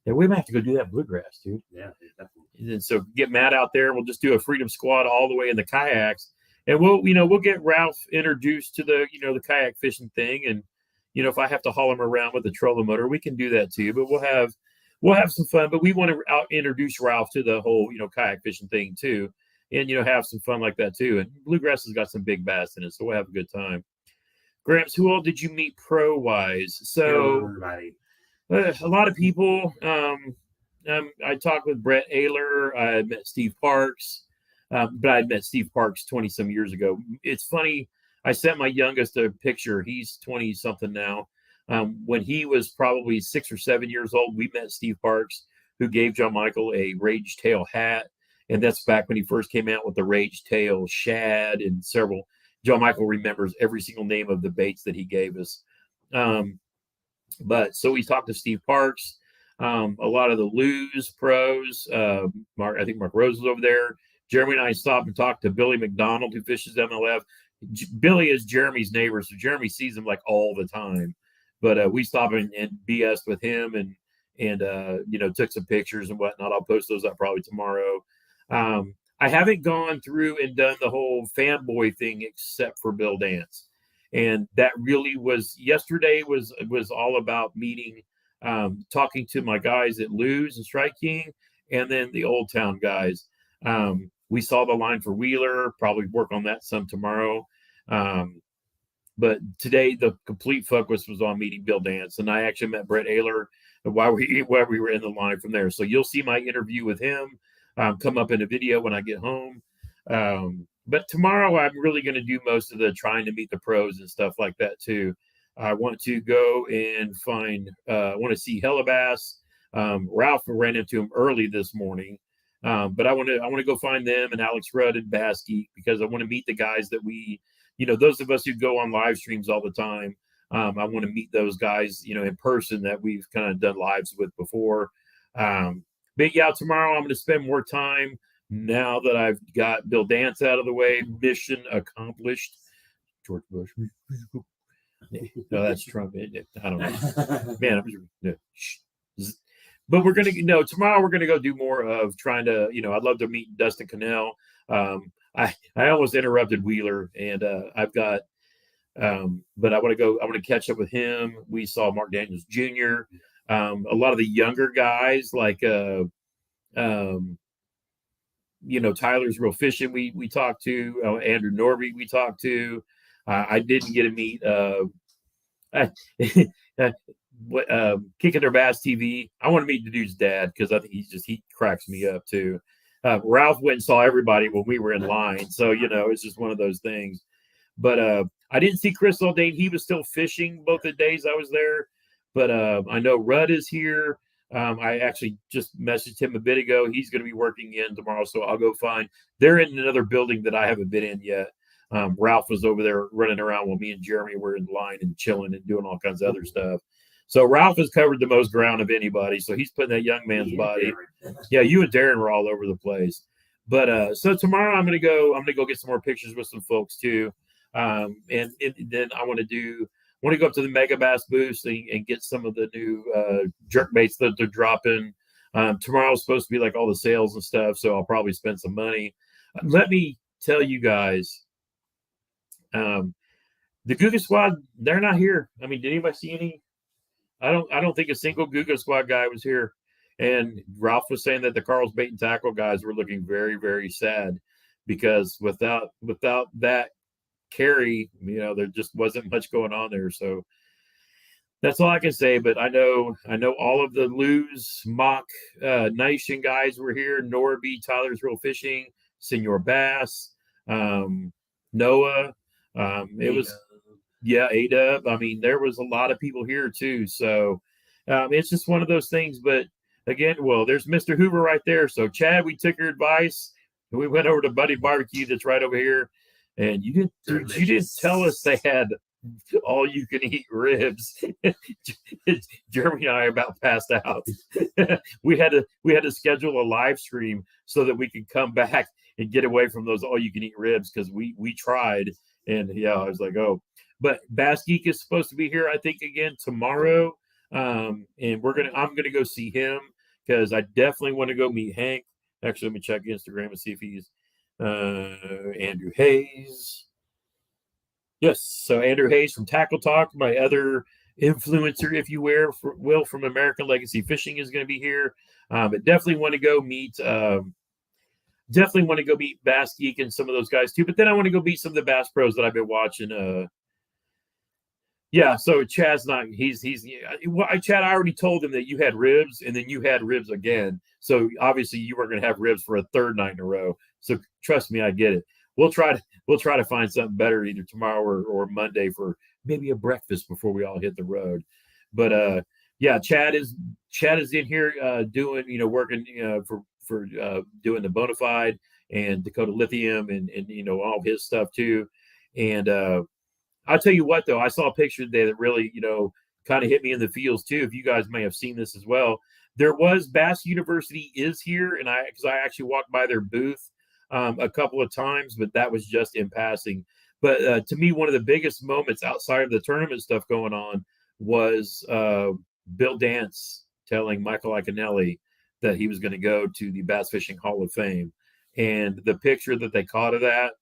And we might have to go do that bluegrass, dude. Yeah, definitely. And then, so get Matt out there. We'll just do a freedom squad all the way in the kayaks. And we'll get Ralph introduced to the kayak fishing thing. And, if I have to haul him around with the trolling motor, we can do that too. But we'll have some fun. But we want to introduce Ralph to the whole, kayak fishing thing too. And, have some fun like that too. And bluegrass has got some big bass in it. So we'll have a good time. Gramps, who all did you meet pro-wise? So everybody. A lot of people. I talked with Brett Ayler. I met Steve Parks. But I met Steve Parks 20-some years ago. It's funny. I sent my youngest a picture. He's 20-something now. When he was probably 6 or 7 years old, we met Steve Parks, who gave John Michael a Rage Tail hat. And that's back when he first came out with the Rage Tail shad and several. John Michael remembers every single name of the baits that he gave us. But so we talked to Steve Parks, a lot of the Lose pros. I think Mark Rose was over there. Jeremy and I stopped and talked to Billy McDonald, who fishes MLF. Billy is Jeremy's neighbor, so Jeremy sees him like all the time. But we stopped and BS'd with him and took some pictures and whatnot. I'll post those up probably tomorrow. I haven't gone through and done the whole fanboy thing except for Bill Dance. And that really was yesterday was all about meeting, talking to my guys at Lose and Strike King, and then the Old Town guys. We saw the line for Wheeler, probably work on that some tomorrow. But today the complete focus was on meeting Bill Dance. And I actually met Brett Ayler while we were in the line from there. So you'll see my interview with him come up in a video when I get home. But tomorrow I'm really going to do most of the trying to meet the pros and stuff like that too. I want to go and I want to see Hellabass. Ralph ran into him early this morning. But I want to go find them and Alex Rudd and Bass Geek, because I want to meet the guys that we, those of us who go on live streams all the time. I want to meet those guys, in person that we've kind of done lives with before. But yeah, tomorrow I'm going to spend more time now that I've got Bill Dance out of the way. Mission accomplished. George Bush. No, that's Trump. I don't know. Man, but we're going to, tomorrow we're going to go do more of trying to, I'd love to meet Dustin Cannell. I almost interrupted Wheeler, and I've got, but I want to catch up with him. We saw Mark Daniels Jr., a lot of the younger guys like, Tyler's Real Fishing. We talked to Andrew Norby. We talked to, I didn't get to meet, Kicking Their Bass TV. I want to meet the dude's dad because I think he cracks me up too. Ralph went and saw everybody when we were in line, so it's just one of those things. But I didn't see Chris Aldane. He was still fishing both the days I was there. But I know Rudd is here. I actually just messaged him a bit ago. He's going to be working in tomorrow, so I'll go find. They're in another building that I haven't been in yet. Ralph was over there running around while me and Jeremy were in line and chilling and doing all kinds of other stuff. So Ralph has covered the most ground of anybody. So he's putting that young man's body. Yeah, you and Darren were all over the place. But so tomorrow I'm gonna go get some more pictures with some folks too. And then I want to go up to the Mega Bass booth and get some of the new jerk baits that they're dropping. Tomorrow's supposed to be like all the sales and stuff, so I'll probably spend some money. Let me tell you guys, the Guga Squad, they're not here. I mean, did anybody see any? I don't think a single Guga Squad guy was here. And Ralph was saying that the Carl's Bait and Tackle guys were looking very, very sad because without that carry, there just wasn't much going on there. So that's all I can say. But I know all of the Lose Mock Nation guys were here. Nora B, Tyler's Real Fishing, Senor Bass, Noah. It was A-Dub. I mean, there was a lot of people here too. So it's just one of those things. But again, well, there's Mr. Hoover right there. So Chad, we took your advice. We went over to Buddy Barbecue that's right over here. And you didn't tell us they had all you can eat ribs. Jeremy and I about passed out. we had to schedule a live stream so that we could come back and get away from those all you can eat ribs because we tried. And I was like, oh. But Bass Geek is supposed to be here, I think, again tomorrow. And I'm gonna go see him because I definitely want to go meet Hank. Actually, let me check Instagram and see if he's Andrew Hayes. Yes, so Andrew Hayes from Tackle Talk, my other influencer, if you will, from American Legacy Fishing is going to be here. But definitely want to go meet Bass Geek and some of those guys too. But then I want to go meet some of the Bass Pros that I've been watching. So Chad's not. Chad, I already told him that you had ribs, and then you had ribs again. So obviously you weren't going to have ribs for a third night in a row. So trust me, I get it. We'll try to find something better either tomorrow or Monday for maybe a breakfast before we all hit the road. But Chad is in here doing working for doing the Bonafide and Dakota Lithium and all his stuff too. And I'll tell you what though, I saw a picture today that really kind of hit me in the feels too. If you guys may have seen this as well, there was Bass University is here, and because I actually walked by their booth a couple of times, but that was just in passing. But to me, one of the biggest moments outside of the tournament stuff going on was Bill Dance telling Michael Iaconelli that he was going to go to the Bass Fishing Hall of Fame. And the picture that they caught of that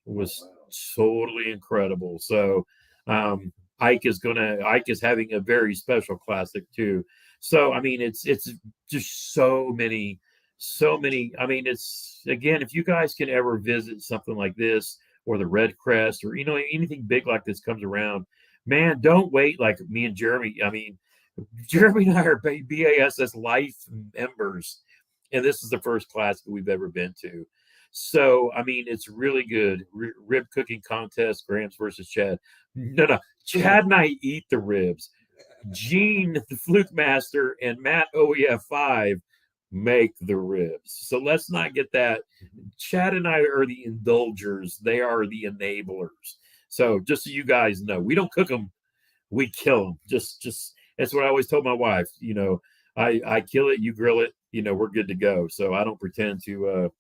was totally incredible. So Ike is having a very special classic too. So I mean, it's just so many. I mean, it's again, if you guys can ever visit something like this or the Red Crest or anything big like this comes around, man, don't wait like me and Jeremy. I mean, Jeremy and I are BASS life members, and this is the first class that we've ever been to. So, I mean, it's really good. Rib cooking contest, Gramps versus Chad. No. Chad and I eat the ribs. Gene, the Fluke Master, and Matt OEF5 make the ribs. So let's not get that. Chad and I are the indulgers. They are the enablers. So just so you guys know, we don't cook them. We kill them. Just that's what I always told my wife. I kill it, you grill it. We're good to go. So I don't pretend to.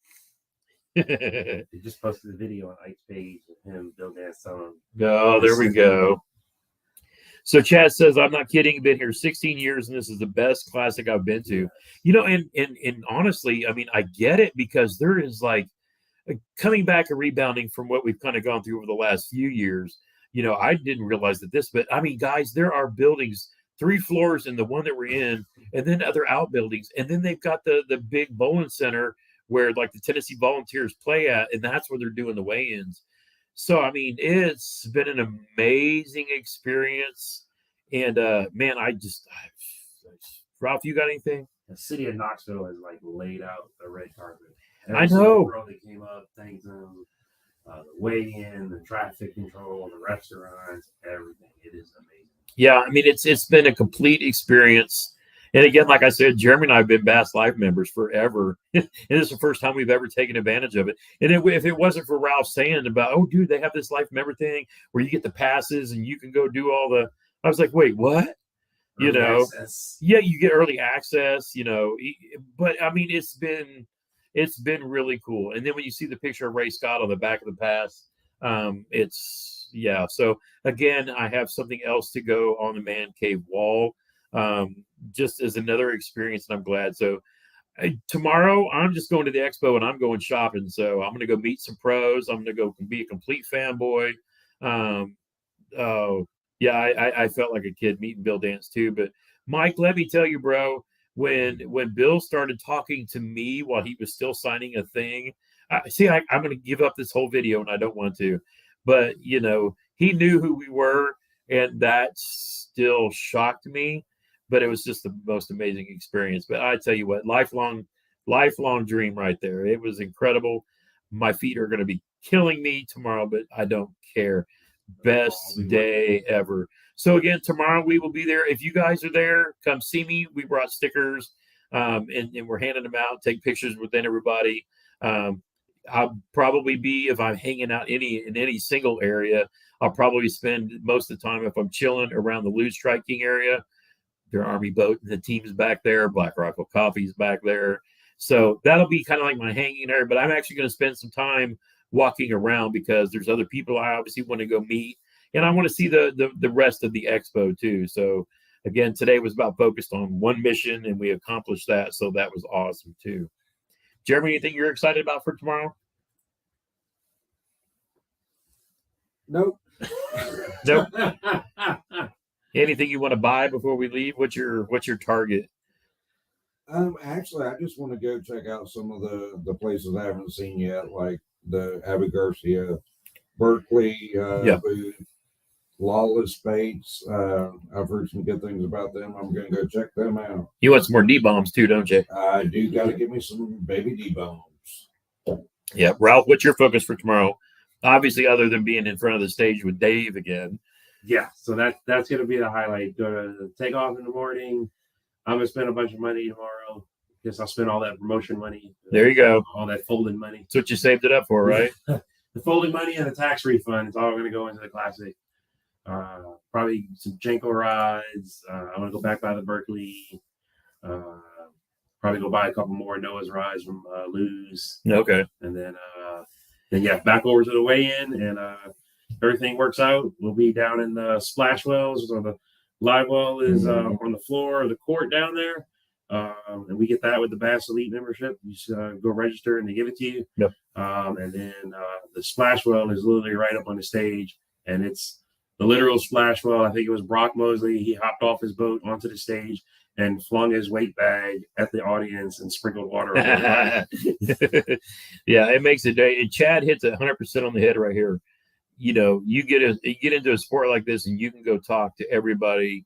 You just posted the video on Ike's page of him building that song. Oh, there we go. So Chad says, I'm not kidding. I've been here 16 years, and this is the best classic I've been to. And honestly, I mean, I get it because there is like coming back and rebounding from what we've kind of gone through over the last few years. I didn't realize but I mean, guys, there are buildings, 3 floors in the one that we're in, and then other outbuildings. And then they've got the big bowling center where like the Tennessee Volunteers play at, and that's where they're doing the weigh-ins. So, I mean, it's been an amazing experience. And man, Ralph, you got anything? The city of Knoxville has like laid out a red carpet. I know. Girl that came up, thanked them. The weigh-in, the traffic control, the restaurants, everything. It is amazing. Yeah, I mean it's been a complete experience. And again, like I said, Jeremy and I have been Bass Life members forever. And this is the first time we've ever taken advantage of it. And if it wasn't for Ralph saying about, oh, dude, they have this Life member thing where you get the passes and you can go do all the, I was like, wait, what? Early access. Yeah, you get early access, but I mean, it's been really cool. And then when you see the picture of Ray Scott on the back of the pass, So again, I have something else to go on the man cave wall, just as another experience, and I'm glad. So tomorrow I'm just going to the expo and I'm going shopping. So I'm going to go meet some pros. I'm going to go be a complete fanboy. I felt like a kid meeting Bill Dance too. But Mike, let me tell you, bro, when Bill started talking to me while he was still signing a thing, I'm going to give up this whole video and I don't want to, but he knew who we were, and that still shocked me. But it was just the most amazing experience. But I tell you what, lifelong dream right there. It was incredible. My feet are going to be killing me tomorrow, but I don't care. Best day ever. So again, tomorrow we will be there. If you guys are there, come see me. We brought stickers, and we're handing them out. Take pictures with everybody. I'll probably be, if I'm hanging out in any single area, I'll probably spend most of the time, if I'm chilling, around the Lewd Strike King area. Their Army boat, the team's back there. Black Rifle Coffee's back there. So that'll be kind of like my hanging area. But I'm actually going to spend some time walking around because there's other people I obviously want to go meet, and I want to see the rest of the expo too. So again, today was about focused on one mission, and we accomplished that. So that was awesome too. Jeremy, anything you're excited about for tomorrow? Nope. Nope. Anything you want to buy before we leave? What's your target? Actually, I just want to go check out some of the places I haven't seen yet, like the Abbey Garcia, Berkeley, booth, Lawless Baits. I've heard some good things about them. I'm going to go check them out. You want some more D-bombs too, don't you? I do got to give me some baby D-bombs. Yeah. Ralph, what's your focus for tomorrow? Obviously, other than being in front of the stage with Dave again. Yeah, so that's going to be the highlight. Go to take off in the morning. I'm going to spend a bunch of money tomorrow. Guess I'll spend all that promotion money. There you go. All that folding money. That's what you saved it up for, right? The folding money and the tax refund is all going to go into the Classic. Probably some Jenko rides. I'm going to go back by the Berkeley. Probably go buy a couple more Noah's rides from Lou's. Okay. And then back over to the weigh-in, and everything works out. We'll be down in the splash wells, or the live well is on the floor of the court down there. And we get that with the Bass Elite membership. You just go register and they give it to you. Yep. And then the splash well is literally right up on the stage, and it's the literal splash well. I think it was Brock Mosley. He hopped off his boat onto the stage and flung his weight bag at the audience and sprinkled water over it. Yeah, it makes a day. And Chad hits 100% on the head right here. You get into a sport like this, and you can go talk to everybody,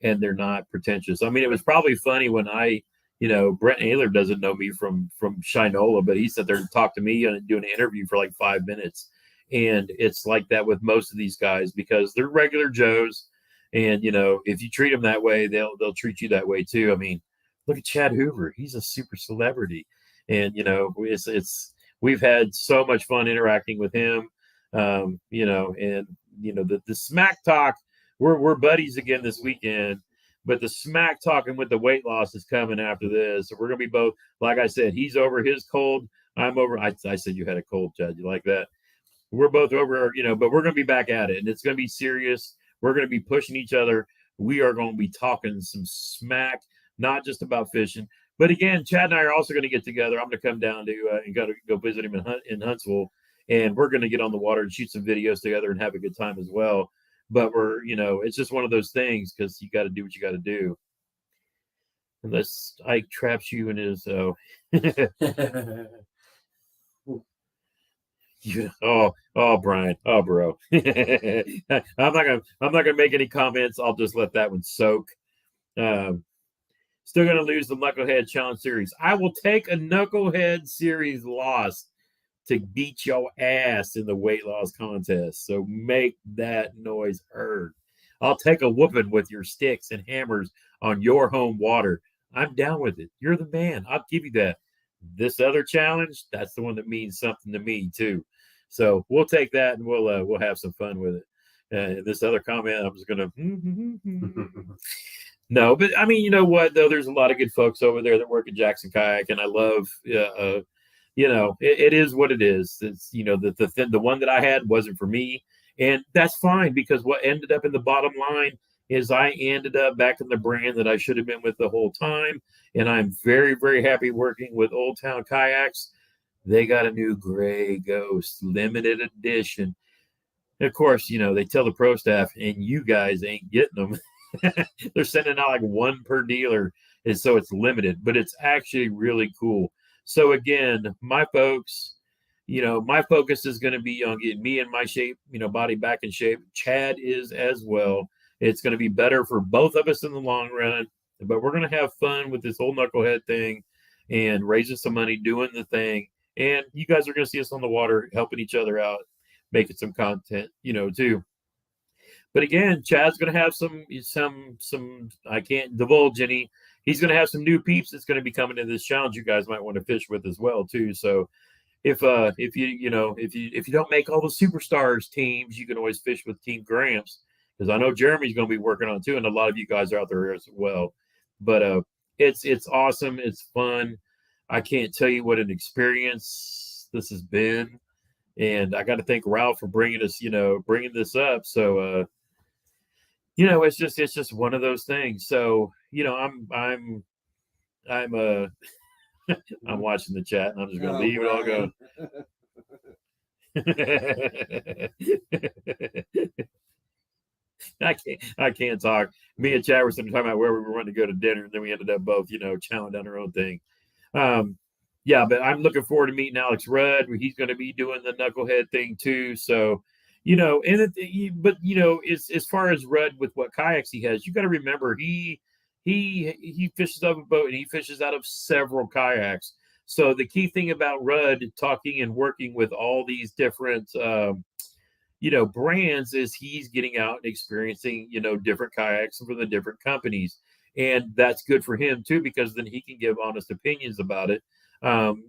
and they're not pretentious. I mean, it was probably funny when Brent Naylor doesn't know me from Shinola, but he sat there and talked to me and doing an interview for like 5 minutes. And it's like that with most of these guys because they're regular Joes. And, if you treat them that way, they'll treat you that way too. I mean, look at Chad Hoover. He's a super celebrity. And, we've had so much fun interacting with him. The smack talk, we're buddies again this weekend, but the smack talking with the weight loss is coming after this. So we're going to be both, like I said, he's over his cold. I'm over. I said you had a cold, Chad. You like that? We're both over, but we're going to be back at it, and it's going to be serious. We're going to be pushing each other. We are going to be talking some smack, not just about fishing, but again, Chad and I are also going to get together. I'm going to come down to and go visit him in Huntsville. And we're going to get on the water and shoot some videos together and have a good time as well. But it's just one of those things because you got to do what you got to do. Unless Ike traps you in his. Brian. Oh, bro. I'm not gonna make any comments. I'll just let that one soak. Still gonna lose the Knucklehead Challenge Series. I will take a Knucklehead Series loss to beat your ass in the weight loss contest. So make that noise heard. I'll take a whooping with your sticks and hammers on your home water. I'm down with it. You're the man. I'll give you that. This other challenge, that's the one that means something to me too. So we'll take that and we'll have some fun with it. This other comment, I'm just gonna. No, but I mean, you know what though? There's a lot of good folks over there that work at Jackson Kayak, and I love. It is what it is. It's the one that I had wasn't for me, and that's fine because what ended up in the bottom line is I ended up back in the brand that I should have been with the whole time. And I'm very, very happy working with Old Town Kayaks. They got a new Gray Ghost limited edition. And of course, they tell the pro staff, and you guys ain't getting them. They're sending out like one per dealer. And so it's limited, but it's actually really cool. So again, my folks, my focus is going to be on getting me in my shape, body back in shape. Chad is as well. It's going to be better for both of us in the long run, but we're going to have fun with this whole knucklehead thing and raising some money, doing the thing. And you guys are going to see us on the water, helping each other out, making some content, too. But again, Chad's going to have some, I can't divulge any. He's going to have some new peeps that's going to be coming into this challenge. You guys might want to fish with as well, too. So if you don't make all the superstars teams, you can always fish with Team Gramps. Because I know Jeremy's going to be working on it too, and a lot of you guys are out there as well. But it's awesome. It's fun. I can't tell you what an experience this has been, and I got to thank Ralph for bringing this up. So it's just one of those things. So I'm I'm watching the chat, and I'm just going to leave it all go. I can't talk. Me and Chad were talking about where we were wanting to go to dinner, and then we ended up both, chowing down our own thing. But I'm looking forward to meeting Alex Rudd. He's going to be doing the knucklehead thing too. So, as far as Rudd with what kayaks he has, you got to remember he fishes out of a boat and he fishes out of several kayaks. So the key thing about Rudd talking and working with all these different brands is he's getting out and experiencing, different kayaks from the different companies. And that's good for him too, because then he can give honest opinions about it. And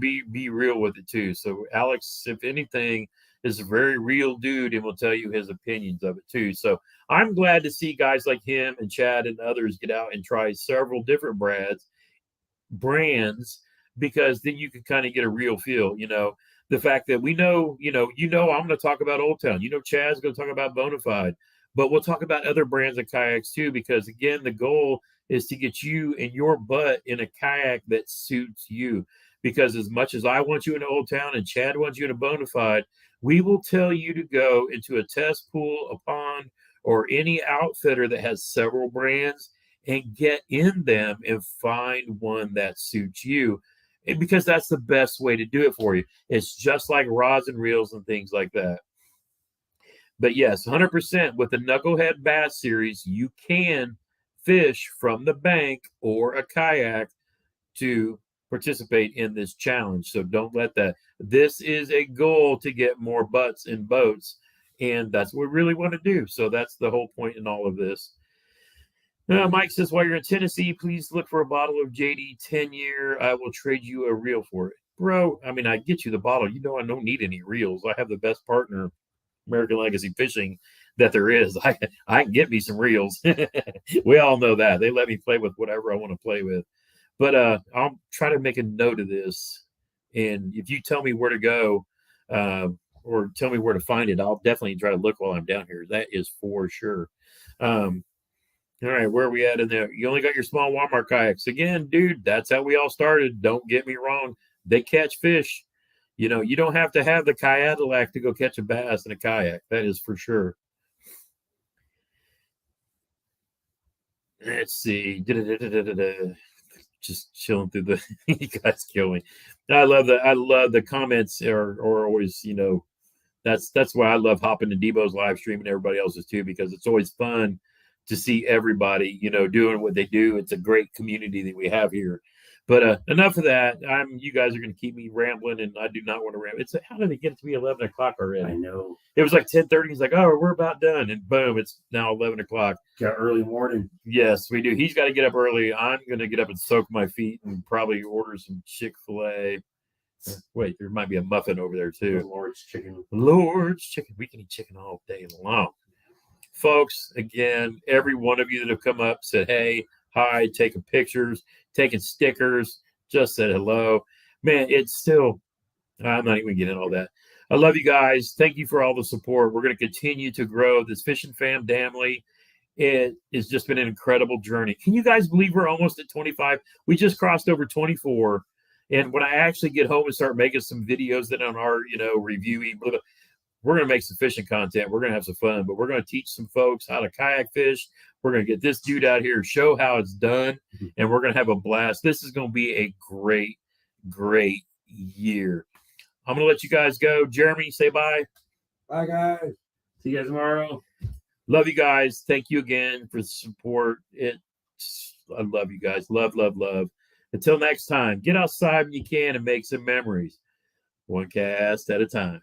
be real with it too. So Alex, if anything, is a very real dude and will tell you his opinions of it too. So I'm glad to see guys like him and Chad and others get out and try several different brands, because then you can kind of get a real feel, the fact that we know, I'm going to talk about Old Town. Chad's going to talk about Bonafide, but we'll talk about other brands of kayaks too, because again, the goal is to get you and your butt in a kayak that suits you. Because as much as I want you in Old Town and Chad wants you in a Bonafide, we will tell you to go into a test pool, a pond, or any outfitter that has several brands and get in them and find one that suits you. And because that's the best way to do it for you. It's just like rods and reels and things like that. But yes, 100% with the Knucklehead Bass Series, you can fish from the bank or a kayak to participate in this challenge. So don't let that. This is a goal to get more butts in boats, and that's what we really want to do. So that's the whole point in all of this. Mike says, while you're in Tennessee, please look for a bottle of JD 10-year. I will trade you a reel for it. Bro, I mean, I get you the bottle. I don't need any reels. I have the best partner, American Legacy Fishing, that there is. I can get me some reels. We all know that. They let me play with whatever I want to play with. But I'll try to make a note of this. And if you tell me where to go or tell me where to find it, I'll definitely try to look while I'm down here. That is for sure. All right, where are we at in there? You only got your small Walmart kayaks. Again, dude, that's how we all started. Don't get me wrong. They catch fish. You don't have to have the Cadillac to go catch a bass in a kayak. That is for sure. Let's see. just chilling through the. You guys kill me. I love the comments are always, you know, that's why I love hopping to Debo's live stream and everybody else's too, because it's always fun to see everybody, you know, doing what they do. It's a great community that we have here. But enough of that. You guys are going to keep me rambling, and I do not want to ramble. How did it get to be 11 o'clock already? I know. It was like 10:30. He's like, oh, we're about done. And boom, it's now 11 o'clock. Got early morning. Yes, we do. He's got to get up early. I'm going to get up and soak my feet and probably order some Chick-fil-A. Wait, there might be a muffin over there too. Lord's chicken. Lord's chicken. We can eat chicken all day long. Folks, again, every one of you that have come up said, hey, hi, taking pictures, taking stickers, just said hello. Man, it's still, I'm not even getting all that. I love you guys. Thank you for all the support. We're going to continue to grow this Fishing Fam family. It has just been an incredible journey. Can you guys believe we're almost at 25? We just crossed over 24. And when I actually get home and start making some videos that are, you know, reviewing, blah, blah, we're going to make some fishing content. We're going to have some fun, but we're going to teach some folks how to kayak fish. We're going to get this dude out here, show how it's done, and we're going to have a blast. This is going to be a great, great year. I'm going to let you guys go. Jeremy, say bye. Bye, guys. See you guys tomorrow. Love you guys. Thank you again for the support. I love you guys. Love, love, love. Until next time, get outside when you can and make some memories. One cast at a time.